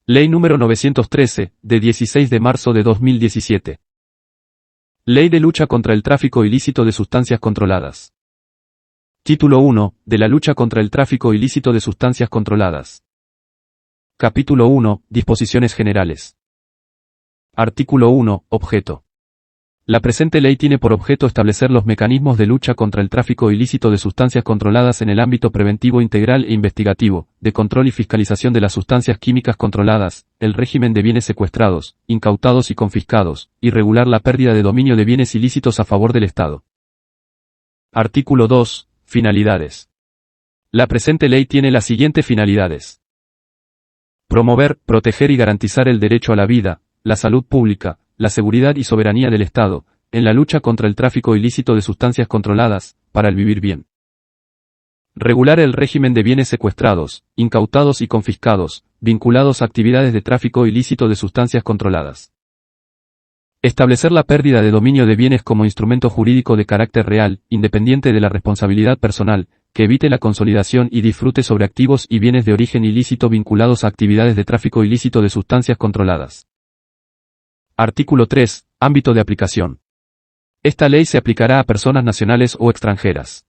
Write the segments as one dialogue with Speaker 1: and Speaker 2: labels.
Speaker 1: Ley número 913, de 16 de marzo de 2017. Ley de lucha contra el tráfico ilícito de sustancias controladas. Título 1, de la lucha contra el tráfico ilícito de sustancias controladas. Capítulo 1, Disposiciones generales. Artículo 1, Objeto. La presente ley tiene por objeto establecer los mecanismos de lucha contra el tráfico ilícito de sustancias controladas en el ámbito preventivo integral e investigativo, de control y fiscalización de las sustancias químicas controladas, el régimen de bienes secuestrados, incautados y confiscados, y regular la pérdida de dominio de bienes ilícitos a favor del Estado. Artículo 2, Finalidades. La presente ley tiene las siguientes finalidades: promover, proteger y garantizar el derecho a la vida, la salud pública, la seguridad y soberanía del Estado, en la lucha contra el tráfico ilícito de sustancias controladas, para el vivir bien. Regular el régimen de bienes secuestrados, incautados y confiscados, vinculados a actividades de tráfico ilícito de sustancias controladas. Establecer la pérdida de dominio de bienes como instrumento jurídico de carácter real, independiente de la responsabilidad personal, que evite la consolidación y disfrute sobre activos y bienes de origen ilícito vinculados a actividades de tráfico ilícito de sustancias controladas. Artículo 3. Ámbito de aplicación. Esta ley se aplicará a personas nacionales o extranjeras.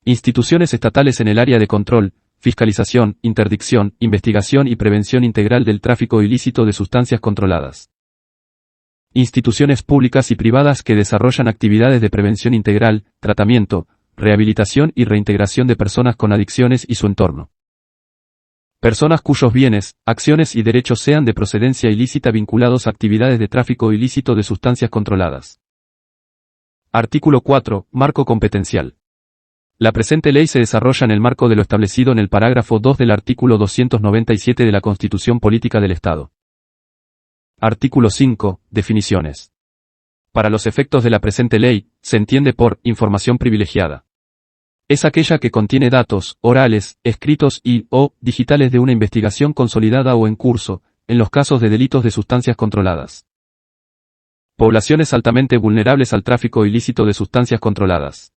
Speaker 1: Instituciones estatales en el área de control, fiscalización, interdicción, investigación y prevención integral del tráfico ilícito de sustancias controladas. Instituciones públicas y privadas que desarrollan actividades de prevención integral, tratamiento, rehabilitación y reintegración de personas con adicciones y su entorno. Personas cuyos bienes, acciones y derechos sean de procedencia ilícita vinculados a actividades de tráfico ilícito de sustancias controladas. Artículo 4. Marco competencial. La presente ley se desarrolla en el marco de lo establecido en el parágrafo 2 del artículo 297 de la Constitución Política del Estado. Artículo 5. Definiciones. Para los efectos de la presente ley, se entiende por información privilegiada. Es aquella que contiene datos, orales, escritos o digitales de una investigación consolidada o en curso, en los casos de delitos de sustancias controladas. Poblaciones altamente vulnerables al tráfico ilícito de sustancias controladas.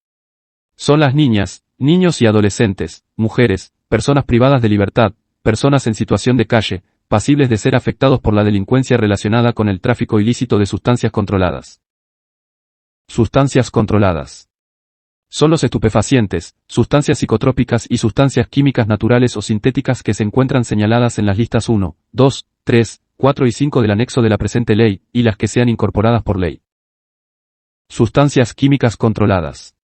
Speaker 1: Son las niñas, niños y adolescentes, mujeres, personas privadas de libertad, personas en situación de calle, pasibles de ser afectados por la delincuencia relacionada con el tráfico ilícito de sustancias controladas. Sustancias controladas. Son los estupefacientes, sustancias psicotrópicas y sustancias químicas naturales o sintéticas que se encuentran señaladas en las listas 1, 2, 3, 4 y 5 del anexo de la presente ley, y las que sean incorporadas por ley. Sustancias químicas controladas.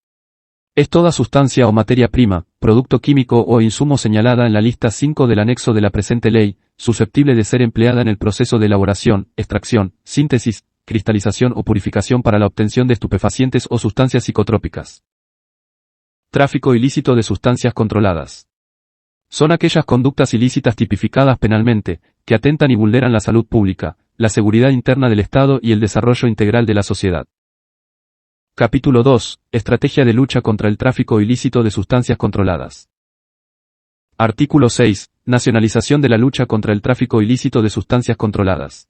Speaker 1: Es toda sustancia o materia prima, producto químico o insumo señalada en la lista 5 del anexo de la presente ley, susceptible de ser empleada en el proceso de elaboración, extracción, síntesis, cristalización o purificación para la obtención de estupefacientes o sustancias psicotrópicas. Tráfico ilícito de sustancias controladas. Son aquellas conductas ilícitas tipificadas penalmente, que atentan y vulneran la salud pública, la seguridad interna del Estado y el desarrollo integral de la sociedad. Capítulo 2. Estrategia de lucha contra el tráfico ilícito de sustancias controladas. Artículo 6. Nacionalización de la lucha contra el tráfico ilícito de sustancias controladas.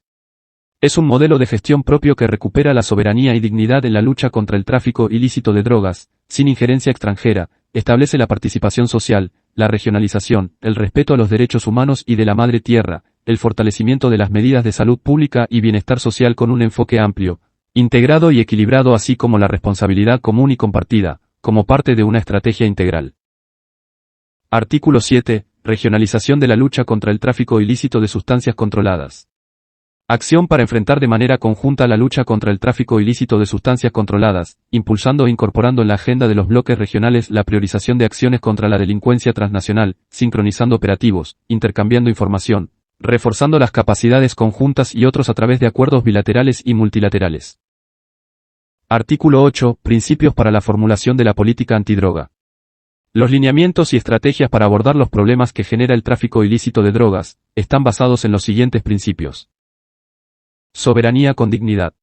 Speaker 1: Es un modelo de gestión propio que recupera la soberanía y dignidad en la lucha contra el tráfico ilícito de drogas, sin injerencia extranjera, establece la participación social, la regionalización, el respeto a los derechos humanos y de la madre tierra, el fortalecimiento de las medidas de salud pública y bienestar social con un enfoque amplio, integrado y equilibrado, así como la responsabilidad común y compartida, como parte de una estrategia integral. Artículo 7. Regionalización de la lucha contra el tráfico ilícito de sustancias controladas. Acción para enfrentar de manera conjunta la lucha contra el tráfico ilícito de sustancias controladas, impulsando e incorporando en la agenda de los bloques regionales la priorización de acciones contra la delincuencia transnacional, sincronizando operativos, intercambiando información, reforzando las capacidades conjuntas y otros a través de acuerdos bilaterales y multilaterales. Artículo 8. Principios para la formulación de la política antidroga. Los lineamientos y estrategias para abordar los problemas que genera el tráfico ilícito de drogas, están basados en los siguientes principios. Soberanía con dignidad.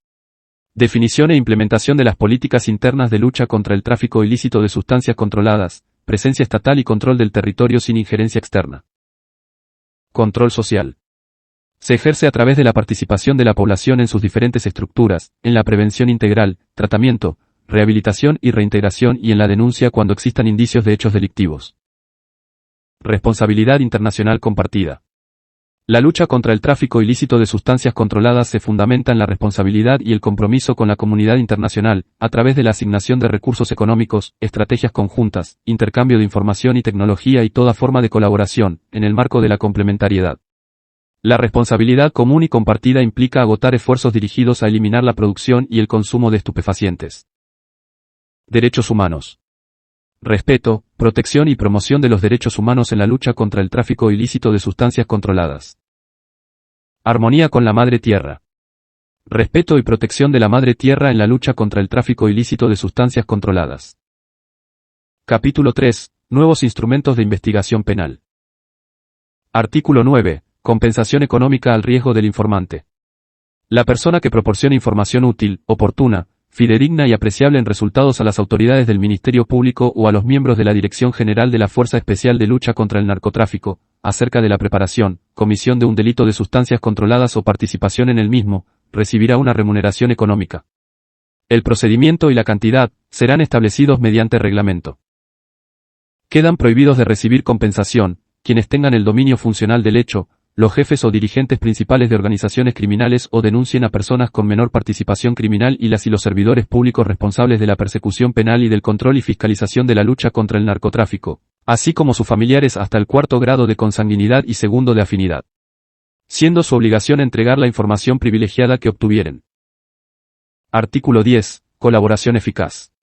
Speaker 1: Definición e implementación de las políticas internas de lucha contra el tráfico ilícito de sustancias controladas, presencia estatal y control del territorio sin injerencia externa. Control social. Se ejerce a través de la participación de la población en sus diferentes estructuras, en la prevención integral, tratamiento, rehabilitación y reintegración y en la denuncia cuando existan indicios de hechos delictivos. Responsabilidad internacional compartida. La lucha contra el tráfico ilícito de sustancias controladas se fundamenta en la responsabilidad y el compromiso con la comunidad internacional, a través de la asignación de recursos económicos, estrategias conjuntas, intercambio de información y tecnología y toda forma de colaboración, en el marco de la complementariedad. La responsabilidad común y compartida implica agotar esfuerzos dirigidos a eliminar la producción y el consumo de estupefacientes. Derechos humanos. Respeto, protección y promoción de los derechos humanos en la lucha contra el tráfico ilícito de sustancias controladas. Armonía con la Madre Tierra. Respeto y protección de la Madre Tierra en la lucha contra el tráfico ilícito de sustancias controladas. Capítulo 3. Nuevos instrumentos de investigación penal. Artículo 9. Compensación económica al riesgo del informante. La persona que proporciona información útil, oportuna, fidedigna y apreciable en resultados a las autoridades del Ministerio Público o a los miembros de la Dirección General de la Fuerza Especial de Lucha contra el Narcotráfico, acerca de la preparación, comisión de un delito de sustancias controladas o participación en el mismo, recibirá una remuneración económica. El procedimiento y la cantidad serán establecidos mediante reglamento. Quedan prohibidos de recibir compensación quienes tengan el dominio funcional del hecho, los jefes o dirigentes principales de organizaciones criminales o denuncien a personas con menor participación criminal y los servidores públicos responsables de la persecución penal y del control y fiscalización de la lucha contra el narcotráfico, así como sus familiares hasta el 4º grado de consanguinidad y 2º de afinidad, siendo su obligación entregar la información privilegiada que obtuvieren. Artículo 10. Colaboración eficaz.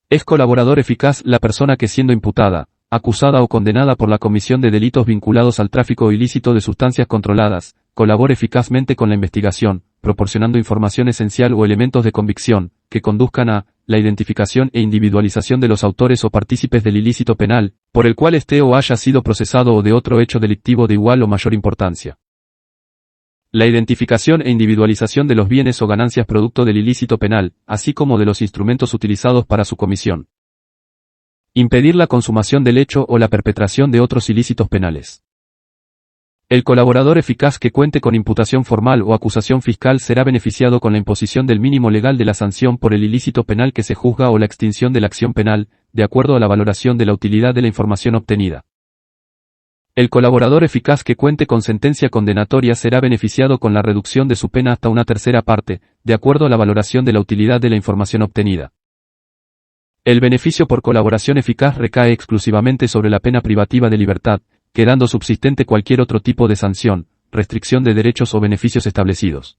Speaker 1: Es colaborador eficaz la persona que siendo imputada, acusada o condenada por la comisión de delitos vinculados al tráfico ilícito de sustancias controladas, colabore eficazmente con la investigación, proporcionando información esencial o elementos de convicción, que conduzcan a la identificación e individualización de los autores o partícipes del ilícito penal, por el cual esté o haya sido procesado o de otro hecho delictivo de igual o mayor importancia. La identificación e individualización de los bienes o ganancias producto del ilícito penal, así como de los instrumentos utilizados para su comisión. Impedir la consumación del hecho o la perpetración de otros ilícitos penales. El colaborador eficaz que cuente con imputación formal o acusación fiscal será beneficiado con la imposición del mínimo legal de la sanción por el ilícito penal que se juzga o la extinción de la acción penal, de acuerdo a la valoración de la utilidad de la información obtenida. El colaborador eficaz que cuente con sentencia condenatoria será beneficiado con la reducción de su pena hasta una tercera parte, de acuerdo a la valoración de la utilidad de la información obtenida. El beneficio por colaboración eficaz recae exclusivamente sobre la pena privativa de libertad, quedando subsistente cualquier otro tipo de sanción, restricción de derechos o beneficios establecidos.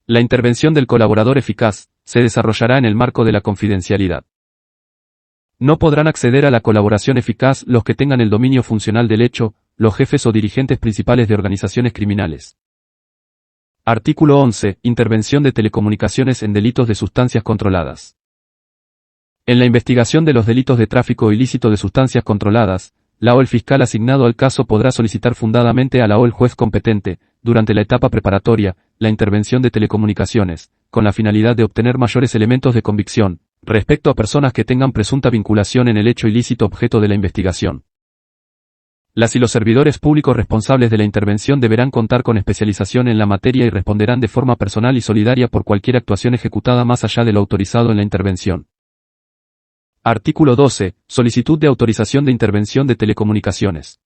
Speaker 1: La intervención del colaborador eficaz se desarrollará en el marco de la confidencialidad. No podrán acceder a la colaboración eficaz los que tengan el dominio funcional del hecho, los jefes o dirigentes principales de organizaciones criminales. Artículo 11. Intervención de telecomunicaciones en delitos de sustancias controladas. En la investigación de los delitos de tráfico ilícito de sustancias controladas, la o el fiscal asignado al caso podrá solicitar fundadamente a la o el juez competente, durante la etapa preparatoria, la intervención de telecomunicaciones, con la finalidad de obtener mayores elementos de convicción, respecto a personas que tengan presunta vinculación en el hecho ilícito objeto de la investigación. Las y los servidores públicos responsables de la intervención deberán contar con especialización en la materia y responderán de forma personal y solidaria por cualquier actuación ejecutada más allá de lo autorizado en la intervención. Artículo 12. Solicitud de autorización de intervención de telecomunicaciones.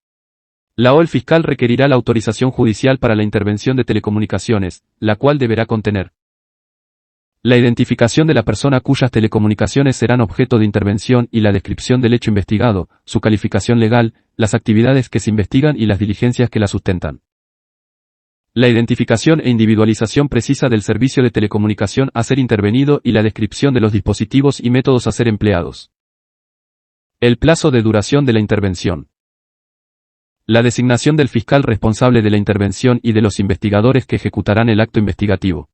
Speaker 1: La o el fiscal requerirá la autorización judicial para la intervención de telecomunicaciones, la cual deberá contener la identificación de la persona cuyas telecomunicaciones serán objeto de intervención y la descripción del hecho investigado, su calificación legal, las actividades que se investigan y las diligencias que la sustentan. La identificación e individualización precisa del servicio de telecomunicación a ser intervenido y la descripción de los dispositivos y métodos a ser empleados. El plazo de duración de la intervención. La designación del fiscal responsable de la intervención y de los investigadores que ejecutarán el acto investigativo.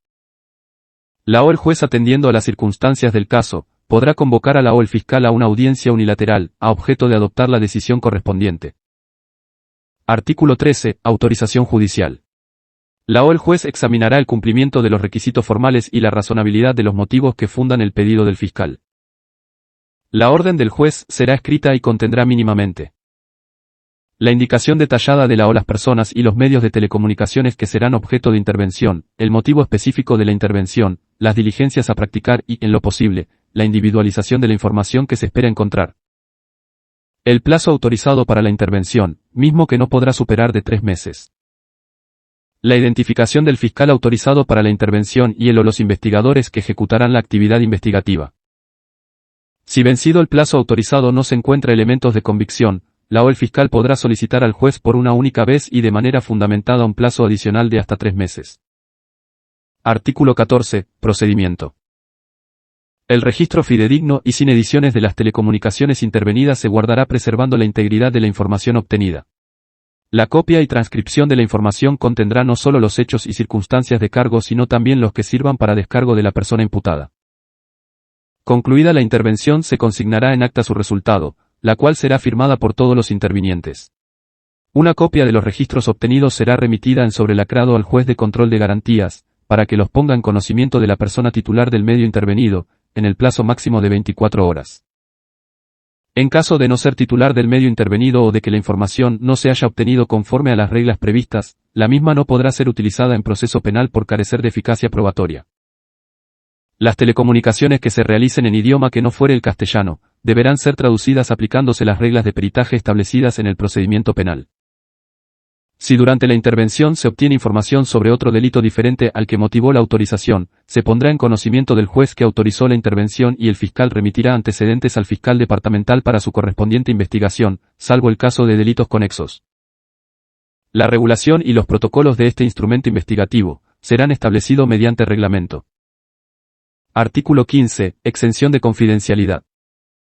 Speaker 1: La o el juez, atendiendo a las circunstancias del caso, podrá convocar a la o el fiscal a una audiencia unilateral, a objeto de adoptar la decisión correspondiente. Artículo 13. Autorización judicial. La o el juez examinará el cumplimiento de los requisitos formales y la razonabilidad de los motivos que fundan el pedido del fiscal. La orden del juez será escrita y contendrá mínimamente la indicación detallada de la o las personas y los medios de telecomunicaciones que serán objeto de intervención, el motivo específico de la intervención, las diligencias a practicar y, en lo posible, la individualización de la información que se espera encontrar. El plazo autorizado para la intervención, mismo que no podrá superar de 3 meses. La identificación del fiscal autorizado para la intervención y él o los investigadores que ejecutarán la actividad investigativa. Si vencido el plazo autorizado no se encuentra elementos de convicción, la o el fiscal podrá solicitar al juez por una única vez y de manera fundamentada un plazo adicional de hasta 3 meses. Artículo 14. Procedimiento. El registro fidedigno y sin ediciones de las telecomunicaciones intervenidas se guardará preservando la integridad de la información obtenida. La copia y transcripción de la información contendrá no solo los hechos y circunstancias de cargo sino también los que sirvan para descargo de la persona imputada. Concluida la intervención se consignará en acta su resultado, la cual será firmada por todos los intervinientes. Una copia de los registros obtenidos será remitida en sobrelacrado al juez de control de garantías, para que los ponga en conocimiento de la persona titular del medio intervenido, en el plazo máximo de 24 horas. En caso de no ser titular del medio intervenido o de que la información no se haya obtenido conforme a las reglas previstas, la misma no podrá ser utilizada en proceso penal por carecer de eficacia probatoria. Las telecomunicaciones que se realicen en idioma que no fuere el castellano, deberán ser traducidas aplicándose las reglas de peritaje establecidas en el procedimiento penal. Si durante la intervención se obtiene información sobre otro delito diferente al que motivó la autorización, se pondrá en conocimiento del juez que autorizó la intervención y el fiscal remitirá antecedentes al fiscal departamental para su correspondiente investigación, salvo el caso de delitos conexos. La regulación y los protocolos de este instrumento investigativo serán establecidos mediante reglamento. Artículo 15. Exención de confidencialidad.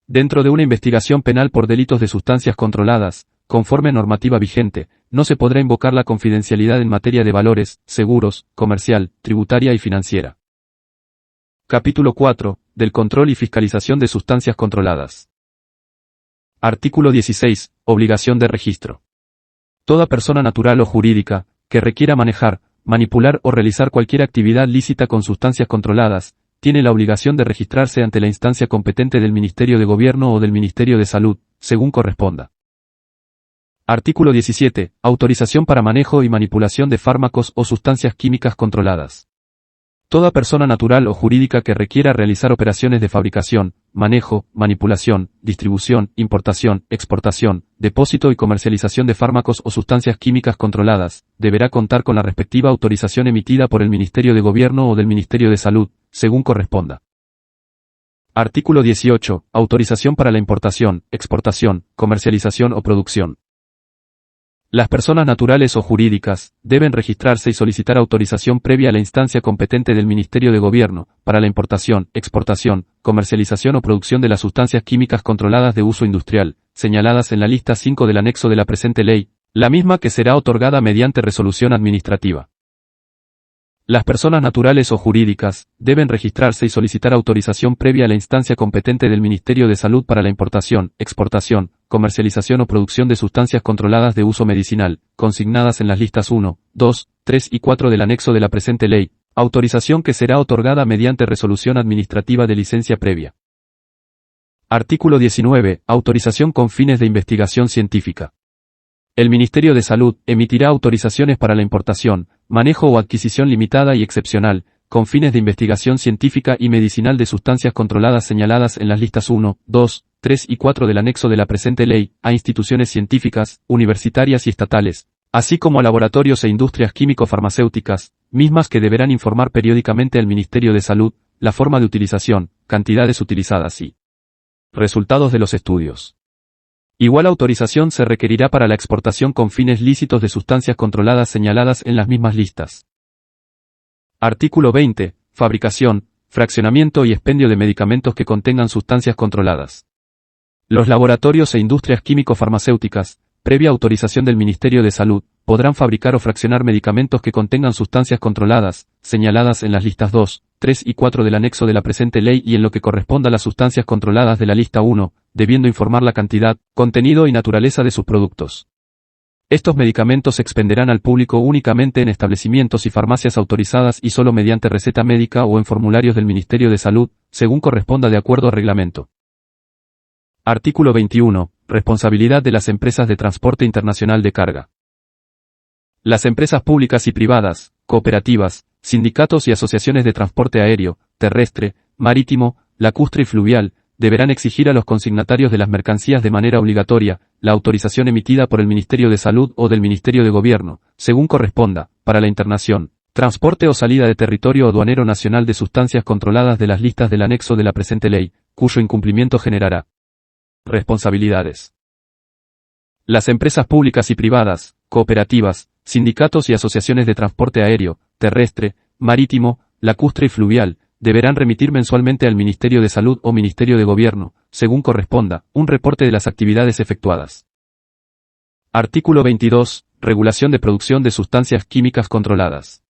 Speaker 1: Dentro de una investigación penal por delitos de sustancias controladas, conforme a normativa vigente, no se podrá invocar la confidencialidad en materia de valores, seguros, comercial, tributaria y financiera. Capítulo 4. Del control y fiscalización de sustancias controladas. Artículo 16. Obligación de registro. Toda persona natural o jurídica, que requiera manejar, manipular o realizar cualquier actividad lícita con sustancias controladas, tiene la obligación de registrarse ante la instancia competente del Ministerio de Gobierno o del Ministerio de Salud, según corresponda. Artículo 17. Autorización para manejo y manipulación de fármacos o sustancias químicas controladas. Toda persona natural o jurídica que requiera realizar operaciones de fabricación, manejo, manipulación, distribución, importación, exportación, depósito y comercialización de fármacos o sustancias químicas controladas, deberá contar con la respectiva autorización emitida por el Ministerio de Gobierno o del Ministerio de Salud, según corresponda. Artículo 18. Autorización para la importación, exportación, comercialización o producción. Las personas naturales o jurídicas deben registrarse y solicitar autorización previa a la instancia competente del Ministerio de Gobierno para la importación, exportación, comercialización o producción de las sustancias químicas controladas de uso industrial, señaladas en la lista 5 del anexo de la presente ley, la misma que será otorgada mediante resolución administrativa. Las personas naturales o jurídicas deben registrarse y solicitar autorización previa a la instancia competente del Ministerio de Salud para la importación, exportación, comercialización o producción de sustancias controladas de uso medicinal, consignadas en las listas 1, 2, 3 y 4 del anexo de la presente ley, autorización que será otorgada mediante resolución administrativa de licencia previa. Artículo 19. Autorización con fines de investigación científica. El Ministerio de Salud emitirá autorizaciones para la importación, manejo o adquisición limitada y excepcional, con fines de investigación científica y medicinal de sustancias controladas señaladas en las listas 1, 2, 3 y 4 del anexo de la presente ley, a instituciones científicas, universitarias y estatales, así como a laboratorios e industrias químico-farmacéuticas, mismas que deberán informar periódicamente al Ministerio de Salud, la forma de utilización, cantidades utilizadas y resultados de los estudios. Igual autorización se requerirá para la exportación con fines lícitos de sustancias controladas señaladas en las mismas listas. Artículo 20. Fabricación, fraccionamiento y expendio de medicamentos que contengan sustancias controladas. Los laboratorios e industrias químico-farmacéuticas, previa autorización del Ministerio de Salud, podrán fabricar o fraccionar medicamentos que contengan sustancias controladas, señaladas en las listas 2, 3 y 4 del anexo de la presente ley y en lo que corresponda a las sustancias controladas de la lista 1, debiendo informar la cantidad, contenido y naturaleza de sus productos. Estos medicamentos se expenderán al público únicamente en establecimientos y farmacias autorizadas y solo mediante receta médica o en formularios del Ministerio de Salud, según corresponda de acuerdo a reglamento. Artículo 21. Responsabilidad de las empresas de transporte internacional de carga. Las empresas públicas y privadas, cooperativas, sindicatos y asociaciones de transporte aéreo, terrestre, marítimo, lacustre y fluvial, deberán exigir a los consignatarios de las mercancías de manera obligatoria la autorización emitida por el Ministerio de Salud o del Ministerio de Gobierno, según corresponda, para la internación, transporte o salida de territorio aduanero nacional de sustancias controladas de las listas del anexo de la presente ley, cuyo incumplimiento generará responsabilidades. Las empresas públicas y privadas, cooperativas, sindicatos y asociaciones de transporte aéreo, terrestre, marítimo, lacustre y fluvial, deberán remitir mensualmente al Ministerio de Salud o Ministerio de Gobierno, según corresponda, un reporte de las actividades efectuadas. Artículo 22. Regulación de producción de sustancias químicas controladas.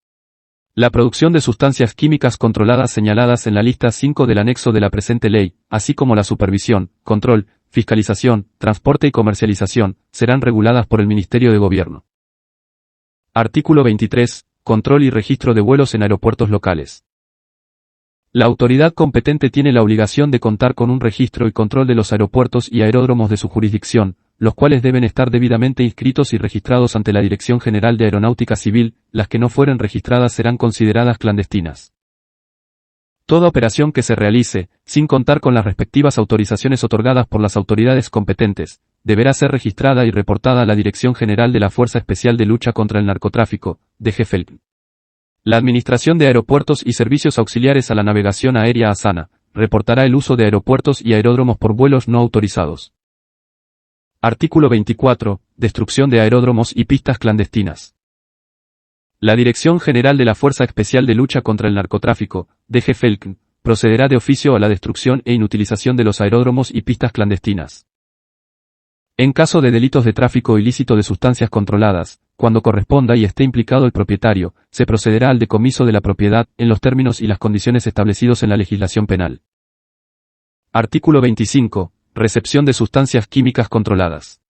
Speaker 1: La producción de sustancias químicas controladas señaladas en la lista 5 del anexo de la presente ley, así como la supervisión, control, fiscalización, transporte y comercialización, serán reguladas por el Ministerio de Gobierno. Artículo 23. Control y registro de vuelos en aeropuertos locales. La autoridad competente tiene la obligación de contar con un registro y control de los aeropuertos y aeródromos de su jurisdicción, los cuales deben estar debidamente inscritos y registrados ante la Dirección General de Aeronáutica Civil. Las que no fueren registradas serán consideradas clandestinas. Toda operación que se realice, sin contar con las respectivas autorizaciones otorgadas por las autoridades competentes, deberá ser registrada y reportada a la Dirección General de la Fuerza Especial de Lucha contra el Narcotráfico, DGFELC. La Administración de Aeropuertos y Servicios Auxiliares a la Navegación Aérea ASANA, reportará el uso de aeropuertos y aeródromos por vuelos no autorizados. Artículo 24. Destrucción de aeródromos y pistas clandestinas. La Dirección General de la Fuerza Especial de Lucha contra el Narcotráfico, DGFELC, procederá de oficio a la destrucción e inutilización de los aeródromos y pistas clandestinas. En caso de delitos de tráfico ilícito de sustancias controladas, cuando corresponda y esté implicado el propietario, se procederá al decomiso de la propiedad en los términos y las condiciones establecidos en la legislación penal. Artículo 25. Recepción de sustancias químicas controladas.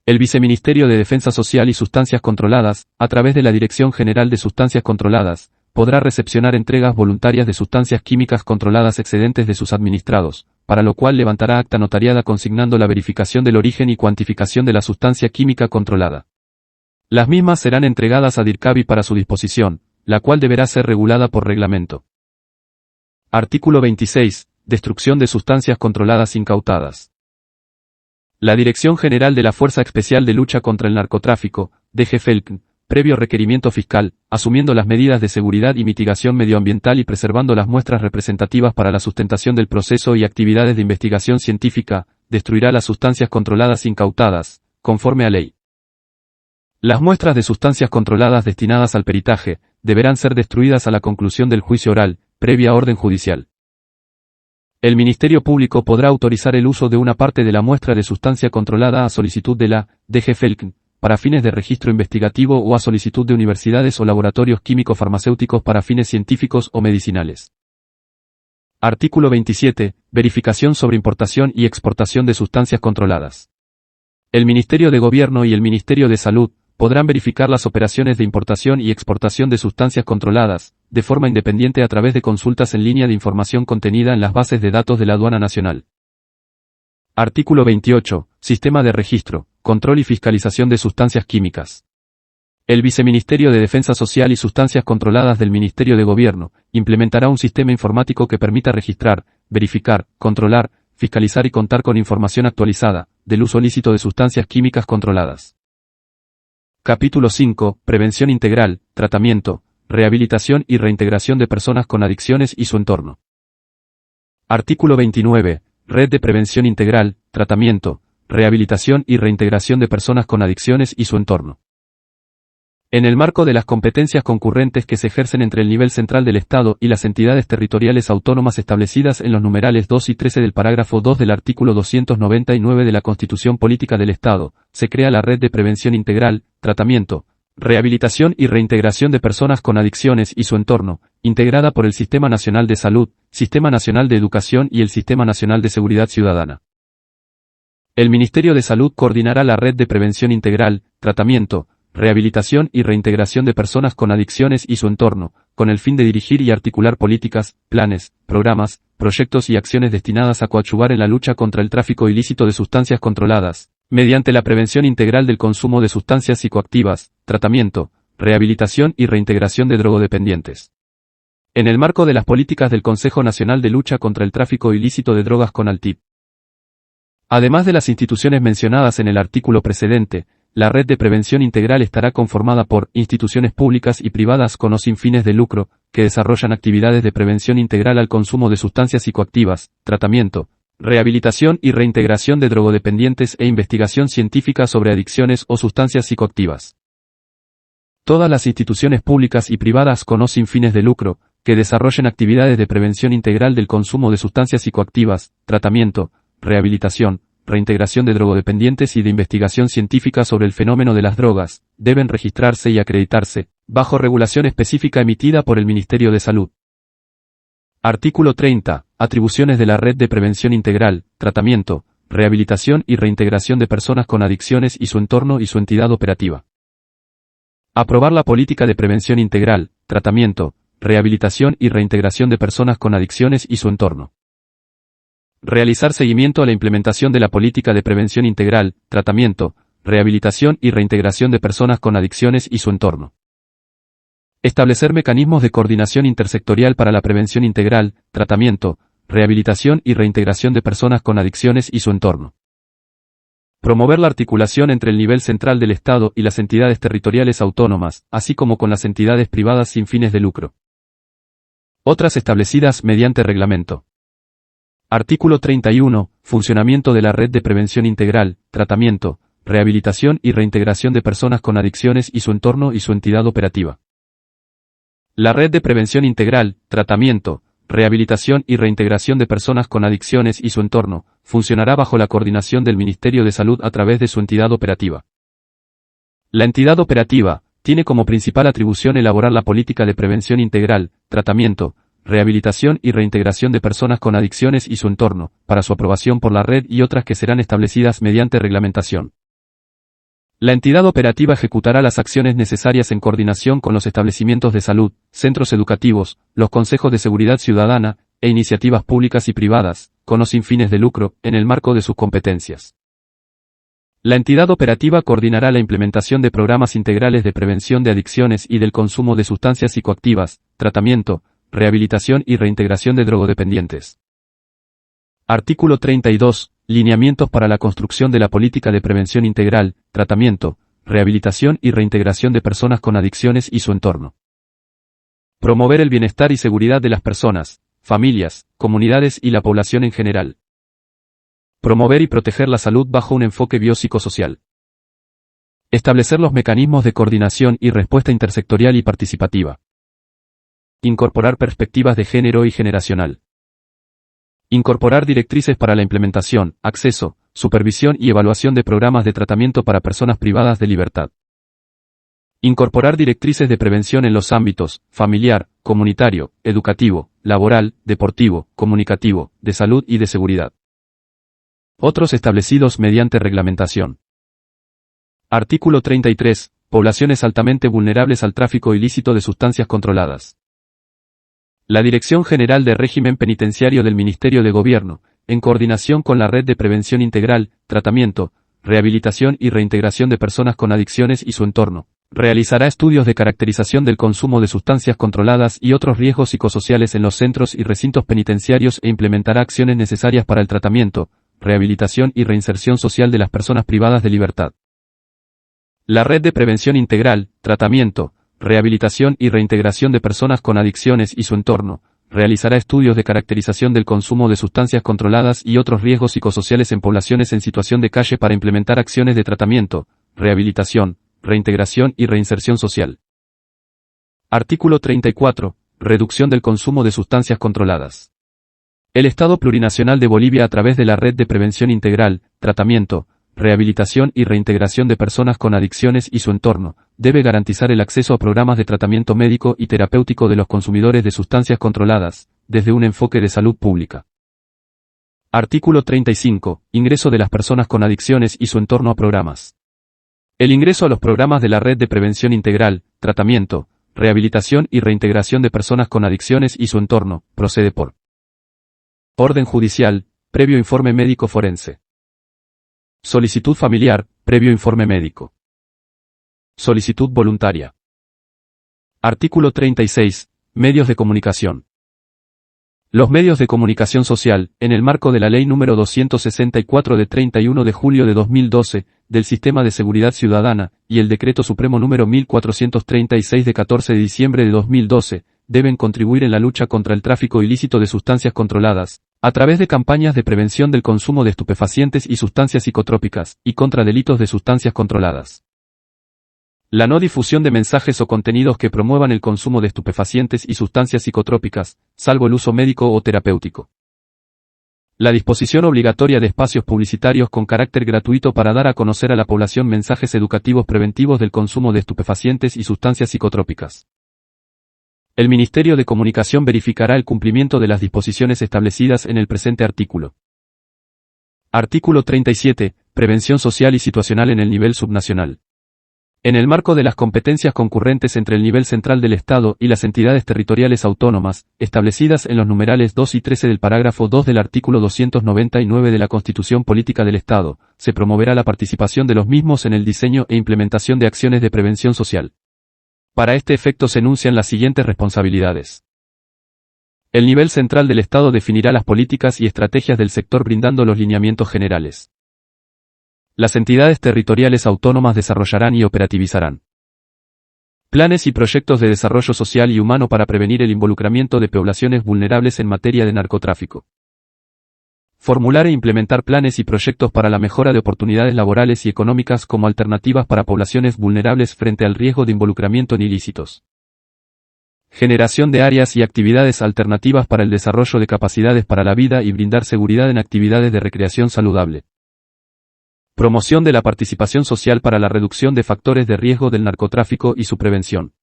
Speaker 1: El Viceministerio de Defensa Social y Sustancias Controladas, a través de la Dirección General de Sustancias Controladas, podrá recepcionar entregas voluntarias de sustancias químicas controladas excedentes de sus administrados, para lo cual levantará acta notariada consignando la verificación del origen y cuantificación de la sustancia química controlada. Las mismas serán entregadas a DIRCABI para su disposición, la cual deberá ser regulada por reglamento. Artículo 26. Destrucción de sustancias controladas incautadas. La Dirección General de la Fuerza Especial de Lucha contra el Narcotráfico, DGFELC, previo requerimiento fiscal, asumiendo las medidas de seguridad y mitigación medioambiental y preservando las muestras representativas para la sustentación del proceso y actividades de investigación científica, destruirá las sustancias controladas incautadas, conforme a ley. Las muestras de sustancias controladas destinadas al peritaje, deberán ser destruidas a la conclusión del juicio oral, previa orden judicial. El Ministerio Público podrá autorizar el uso de una parte de la muestra de sustancia controlada a solicitud de la DGFELC, para fines de registro investigativo o a solicitud de universidades o laboratorios químico-farmacéuticos para fines científicos o medicinales. Artículo 27. Verificación sobre importación y exportación de sustancias controladas. El Ministerio de Gobierno y el Ministerio de Salud podrán verificar las operaciones de importación y exportación de sustancias controladas, de forma independiente a través de consultas en línea de información contenida en las bases de datos de la Aduana Nacional. Artículo 28. Sistema de registro, control y fiscalización de sustancias químicas. El Viceministerio de Defensa Social y Sustancias Controladas del Ministerio de Gobierno implementará un sistema informático que permita registrar, verificar, controlar, fiscalizar y contar con información actualizada del uso lícito de sustancias químicas controladas. Capítulo 5. Prevención integral, tratamiento, rehabilitación y reintegración de personas con adicciones y su entorno. Artículo 29. Red de prevención integral, tratamiento, rehabilitación y reintegración de personas con adicciones y su entorno. En el marco de las competencias concurrentes que se ejercen entre el nivel central del Estado y las entidades territoriales autónomas establecidas en los numerales 2 y 13 del parágrafo 2 del artículo 299 de la Constitución Política del Estado, se crea la Red de Prevención Integral, Tratamiento, Rehabilitación y Reintegración de Personas con Adicciones y su entorno, integrada por el Sistema Nacional de Salud, Sistema Nacional de Educación y el Sistema Nacional de Seguridad Ciudadana. El Ministerio de Salud coordinará la Red de Prevención Integral, Tratamiento, Rehabilitación y Reintegración de Personas con Adicciones y su entorno, con el fin de dirigir y articular políticas, planes, programas, proyectos y acciones destinadas a coadyuvar en la lucha contra el tráfico ilícito de sustancias controladas, mediante la prevención integral del consumo de sustancias psicoactivas, tratamiento, rehabilitación y reintegración de drogodependientes. En el marco de las políticas del Consejo Nacional de Lucha contra el Tráfico Ilícito de Drogas CONALTID. Además de las instituciones mencionadas en el artículo precedente, la red de prevención integral estará conformada por instituciones públicas y privadas con o sin fines de lucro, que desarrollan actividades de prevención integral al consumo de sustancias psicoactivas, tratamiento, rehabilitación y reintegración de drogodependientes e investigación científica sobre adicciones o sustancias psicoactivas. Todas las instituciones públicas y privadas con o sin fines de lucro, que desarrollen actividades de prevención integral del consumo de sustancias psicoactivas, tratamiento, rehabilitación, reintegración de drogodependientes y de investigación científica sobre el fenómeno de las drogas, deben registrarse y acreditarse, bajo regulación específica emitida por el Ministerio de Salud. Artículo 30. Atribuciones de la Red de Prevención Integral, Tratamiento, Rehabilitación y Reintegración de Personas con Adicciones y su entorno y su entidad operativa. Aprobar la política de prevención integral, tratamiento, rehabilitación y reintegración de personas con adicciones y su entorno. Realizar seguimiento a la implementación de la política de prevención integral, tratamiento, rehabilitación y reintegración de personas con adicciones y su entorno. Establecer mecanismos de coordinación intersectorial para la prevención integral, tratamiento, rehabilitación y reintegración de personas con adicciones y su entorno. Promover la articulación entre el nivel central del Estado y las entidades territoriales autónomas, así como con las entidades privadas sin fines de lucro. Otras establecidas mediante reglamento. Artículo 31. Funcionamiento de la Red de Prevención Integral, Tratamiento, Rehabilitación y Reintegración de Personas con Adicciones y su entorno y su entidad operativa. La Red de Prevención Integral, Tratamiento, Rehabilitación y Reintegración de Personas con Adicciones y su entorno, funcionará bajo la coordinación del Ministerio de Salud a través de su entidad operativa. La entidad operativa tiene como principal atribución elaborar la política de prevención integral, tratamiento, rehabilitación y reintegración de personas con adicciones y su entorno, para su aprobación por la red y otras que serán establecidas mediante reglamentación. La entidad operativa ejecutará las acciones necesarias en coordinación con los establecimientos de salud, centros educativos, los consejos de seguridad ciudadana, e iniciativas públicas y privadas, con o sin fines de lucro, en el marco de sus competencias. La entidad operativa coordinará la implementación de programas integrales de prevención de adicciones y del consumo de sustancias psicoactivas, tratamiento, rehabilitación y reintegración de drogodependientes. Artículo 32. Lineamientos para la construcción de la política de prevención integral, tratamiento, rehabilitación y reintegración de personas con adicciones y su entorno. Promover el bienestar y seguridad de las personas, familias, comunidades y la población en general. Promover y proteger la salud bajo un enfoque biopsicosocial. Establecer los mecanismos de coordinación y respuesta intersectorial y participativa. Incorporar perspectivas de género y generacional. Incorporar directrices para la implementación, acceso, supervisión y evaluación de programas de tratamiento para personas privadas de libertad. Incorporar directrices de prevención en los ámbitos familiar, comunitario, educativo, laboral, deportivo, comunicativo, de salud y de seguridad. Otros establecidos mediante reglamentación. Artículo 33. Poblaciones altamente vulnerables al tráfico ilícito de sustancias controladas. La Dirección General de Régimen Penitenciario del Ministerio de Gobierno, en coordinación con la Red de Prevención Integral, Tratamiento, Rehabilitación y Reintegración de Personas con Adicciones y su entorno, realizará estudios de caracterización del consumo de sustancias controladas y otros riesgos psicosociales en los centros y recintos penitenciarios e implementará acciones necesarias para el tratamiento, rehabilitación y reinserción social de las personas privadas de libertad. La Red de Prevención Integral, Tratamiento, Rehabilitación y Reintegración de Personas con Adicciones y su entorno, realizará estudios de caracterización del consumo de sustancias controladas y otros riesgos psicosociales en poblaciones en situación de calle para implementar acciones de tratamiento, rehabilitación, reintegración y reinserción social. Artículo 34. Reducción del consumo de sustancias controladas. El Estado Plurinacional de Bolivia a través de la Red de Prevención Integral, Tratamiento, Rehabilitación y Reintegración de Personas con Adicciones y su entorno, debe garantizar el acceso a programas de tratamiento médico y terapéutico de los consumidores de sustancias controladas, desde un enfoque de salud pública. Artículo 35. Ingreso de las personas con adicciones y su entorno a programas. El ingreso a los programas de la Red de Prevención Integral, Tratamiento, Rehabilitación y Reintegración de Personas con Adicciones y su entorno, procede por orden judicial, previo informe médico forense. Solicitud familiar, previo informe médico. Solicitud voluntaria. Artículo 36. Medios de comunicación. Los medios de comunicación social, en el marco de la Ley número 264 de 31 de julio de 2012, del Sistema de Seguridad Ciudadana, y el Decreto Supremo número 1436 de 14 de diciembre de 2012, deben contribuir en la lucha contra el tráfico ilícito de sustancias controladas, a través de campañas de prevención del consumo de estupefacientes y sustancias psicotrópicas, y contra delitos de sustancias controladas. La no difusión de mensajes o contenidos que promuevan el consumo de estupefacientes y sustancias psicotrópicas, salvo el uso médico o terapéutico. La disposición obligatoria de espacios publicitarios con carácter gratuito para dar a conocer a la población mensajes educativos preventivos del consumo de estupefacientes y sustancias psicotrópicas. El Ministerio de Comunicación verificará el cumplimiento de las disposiciones establecidas en el presente artículo. Artículo 37. Prevención social y situacional en el nivel subnacional. En el marco de las competencias concurrentes entre el nivel central del Estado y las entidades territoriales autónomas, establecidas en los numerales 2 y 13 del parágrafo 2 del artículo 299 de la Constitución Política del Estado, se promoverá la participación de los mismos en el diseño e implementación de acciones de prevención social. Para este efecto se enuncian las siguientes responsabilidades. El nivel central del Estado definirá las políticas y estrategias del sector brindando los lineamientos generales. Las entidades territoriales autónomas desarrollarán y operativizarán planes y proyectos de desarrollo social y humano para prevenir el involucramiento de poblaciones vulnerables en materia de narcotráfico. Formular e implementar planes y proyectos para la mejora de oportunidades laborales y económicas como alternativas para poblaciones vulnerables frente al riesgo de involucramiento en ilícitos. Generación de áreas y actividades alternativas para el desarrollo de capacidades para la vida y brindar seguridad en actividades de recreación saludable. Promoción de la participación social para la reducción de factores de riesgo del narcotráfico y su prevención.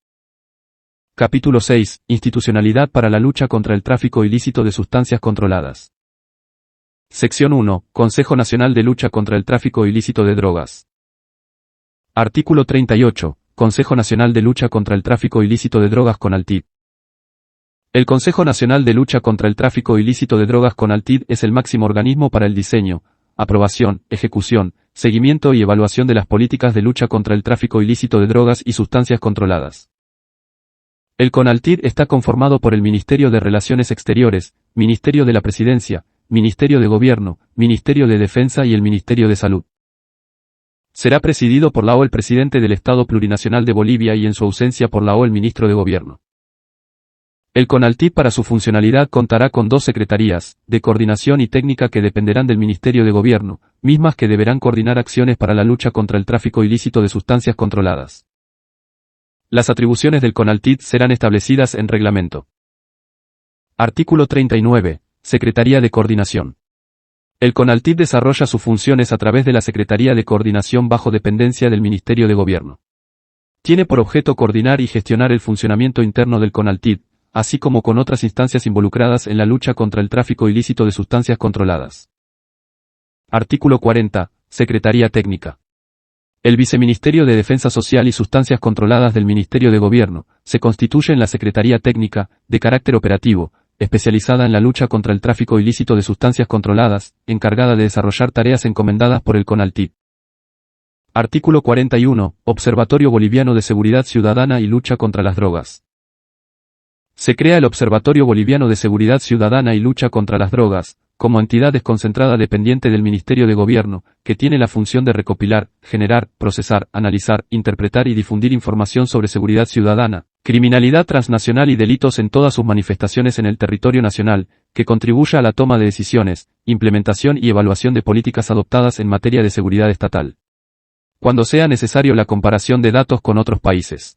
Speaker 1: Capítulo 6. Institucionalidad para la lucha contra el tráfico ilícito de sustancias controladas. Sección 1. Consejo Nacional de Lucha contra el Tráfico Ilícito de Drogas. Artículo 38. Consejo Nacional de Lucha contra el Tráfico Ilícito de Drogas CONALTID. El Consejo Nacional de Lucha contra el Tráfico Ilícito de Drogas CONALTID es el máximo organismo para el diseño, aprobación, ejecución, seguimiento y evaluación de las políticas de lucha contra el tráfico ilícito de drogas y sustancias controladas. El CONALTID está conformado por el Ministerio de Relaciones Exteriores, Ministerio de la Presidencia, Ministerio de Gobierno, Ministerio de Defensa y el Ministerio de Salud. Será presidido por el presidente del Estado Plurinacional de Bolivia y en su ausencia por el ministro de Gobierno. El CONALTID para su funcionalidad contará con 2 secretarías, de coordinación y técnica que dependerán del Ministerio de Gobierno, mismas que deberán coordinar acciones para la lucha contra el tráfico ilícito de sustancias controladas. Las atribuciones del CONALTID serán establecidas en reglamento. Artículo 39. Secretaría de Coordinación. El CONALTID desarrolla sus funciones a través de la Secretaría de Coordinación bajo dependencia del Ministerio de Gobierno. Tiene por objeto coordinar y gestionar el funcionamiento interno del CONALTID, así como con otras instancias involucradas en la lucha contra el tráfico ilícito de sustancias controladas. Artículo 40. Secretaría Técnica. El Viceministerio de Defensa Social y Sustancias Controladas del Ministerio de Gobierno, se constituye en la Secretaría Técnica, de carácter operativo, especializada en la lucha contra el tráfico ilícito de sustancias controladas, encargada de desarrollar tareas encomendadas por el CONALTID. Artículo 41. Observatorio Boliviano de Seguridad Ciudadana y Lucha contra las Drogas. Se crea el Observatorio Boliviano de Seguridad Ciudadana y Lucha contra las Drogas, como entidad desconcentrada dependiente del Ministerio de Gobierno, que tiene la función de recopilar, generar, procesar, analizar, interpretar y difundir información sobre seguridad ciudadana, criminalidad transnacional y delitos en todas sus manifestaciones en el territorio nacional, que contribuya a la toma de decisiones, implementación y evaluación de políticas adoptadas en materia de seguridad estatal. Cuando sea necesario la comparación de datos con otros países.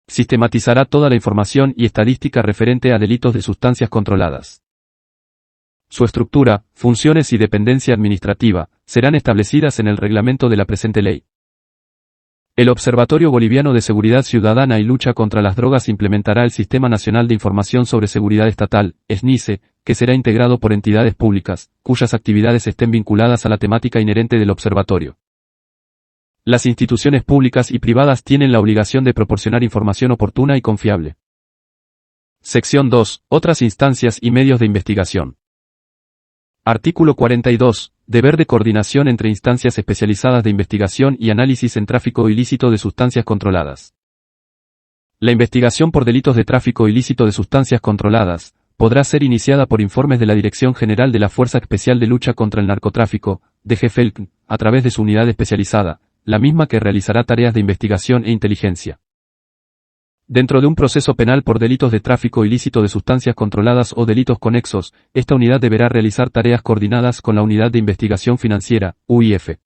Speaker 1: Sistematizará toda la información y estadística referente a delitos de sustancias controladas. Su estructura, funciones y dependencia administrativa, serán establecidas en el reglamento de la presente ley. El Observatorio Boliviano de Seguridad Ciudadana y Lucha contra las Drogas implementará el Sistema Nacional de Información sobre Seguridad Estatal, SNICE, que será integrado por entidades públicas, cuyas actividades estén vinculadas a la temática inherente del observatorio. Las instituciones públicas y privadas tienen la obligación de proporcionar información oportuna y confiable. Sección 2. Otras instancias y medios de investigación. Artículo 42. Deber de coordinación entre instancias especializadas de investigación y análisis en tráfico ilícito de sustancias controladas. La investigación por delitos de tráfico ilícito de sustancias controladas podrá ser iniciada por informes de la Dirección General de la Fuerza Especial de Lucha contra el Narcotráfico, DGFELC, a través de su unidad especializada, la misma que realizará tareas de investigación e inteligencia. Dentro de un proceso penal por delitos de tráfico ilícito de sustancias controladas o delitos conexos, esta unidad deberá realizar tareas coordinadas con la Unidad de Investigación Financiera, UIF.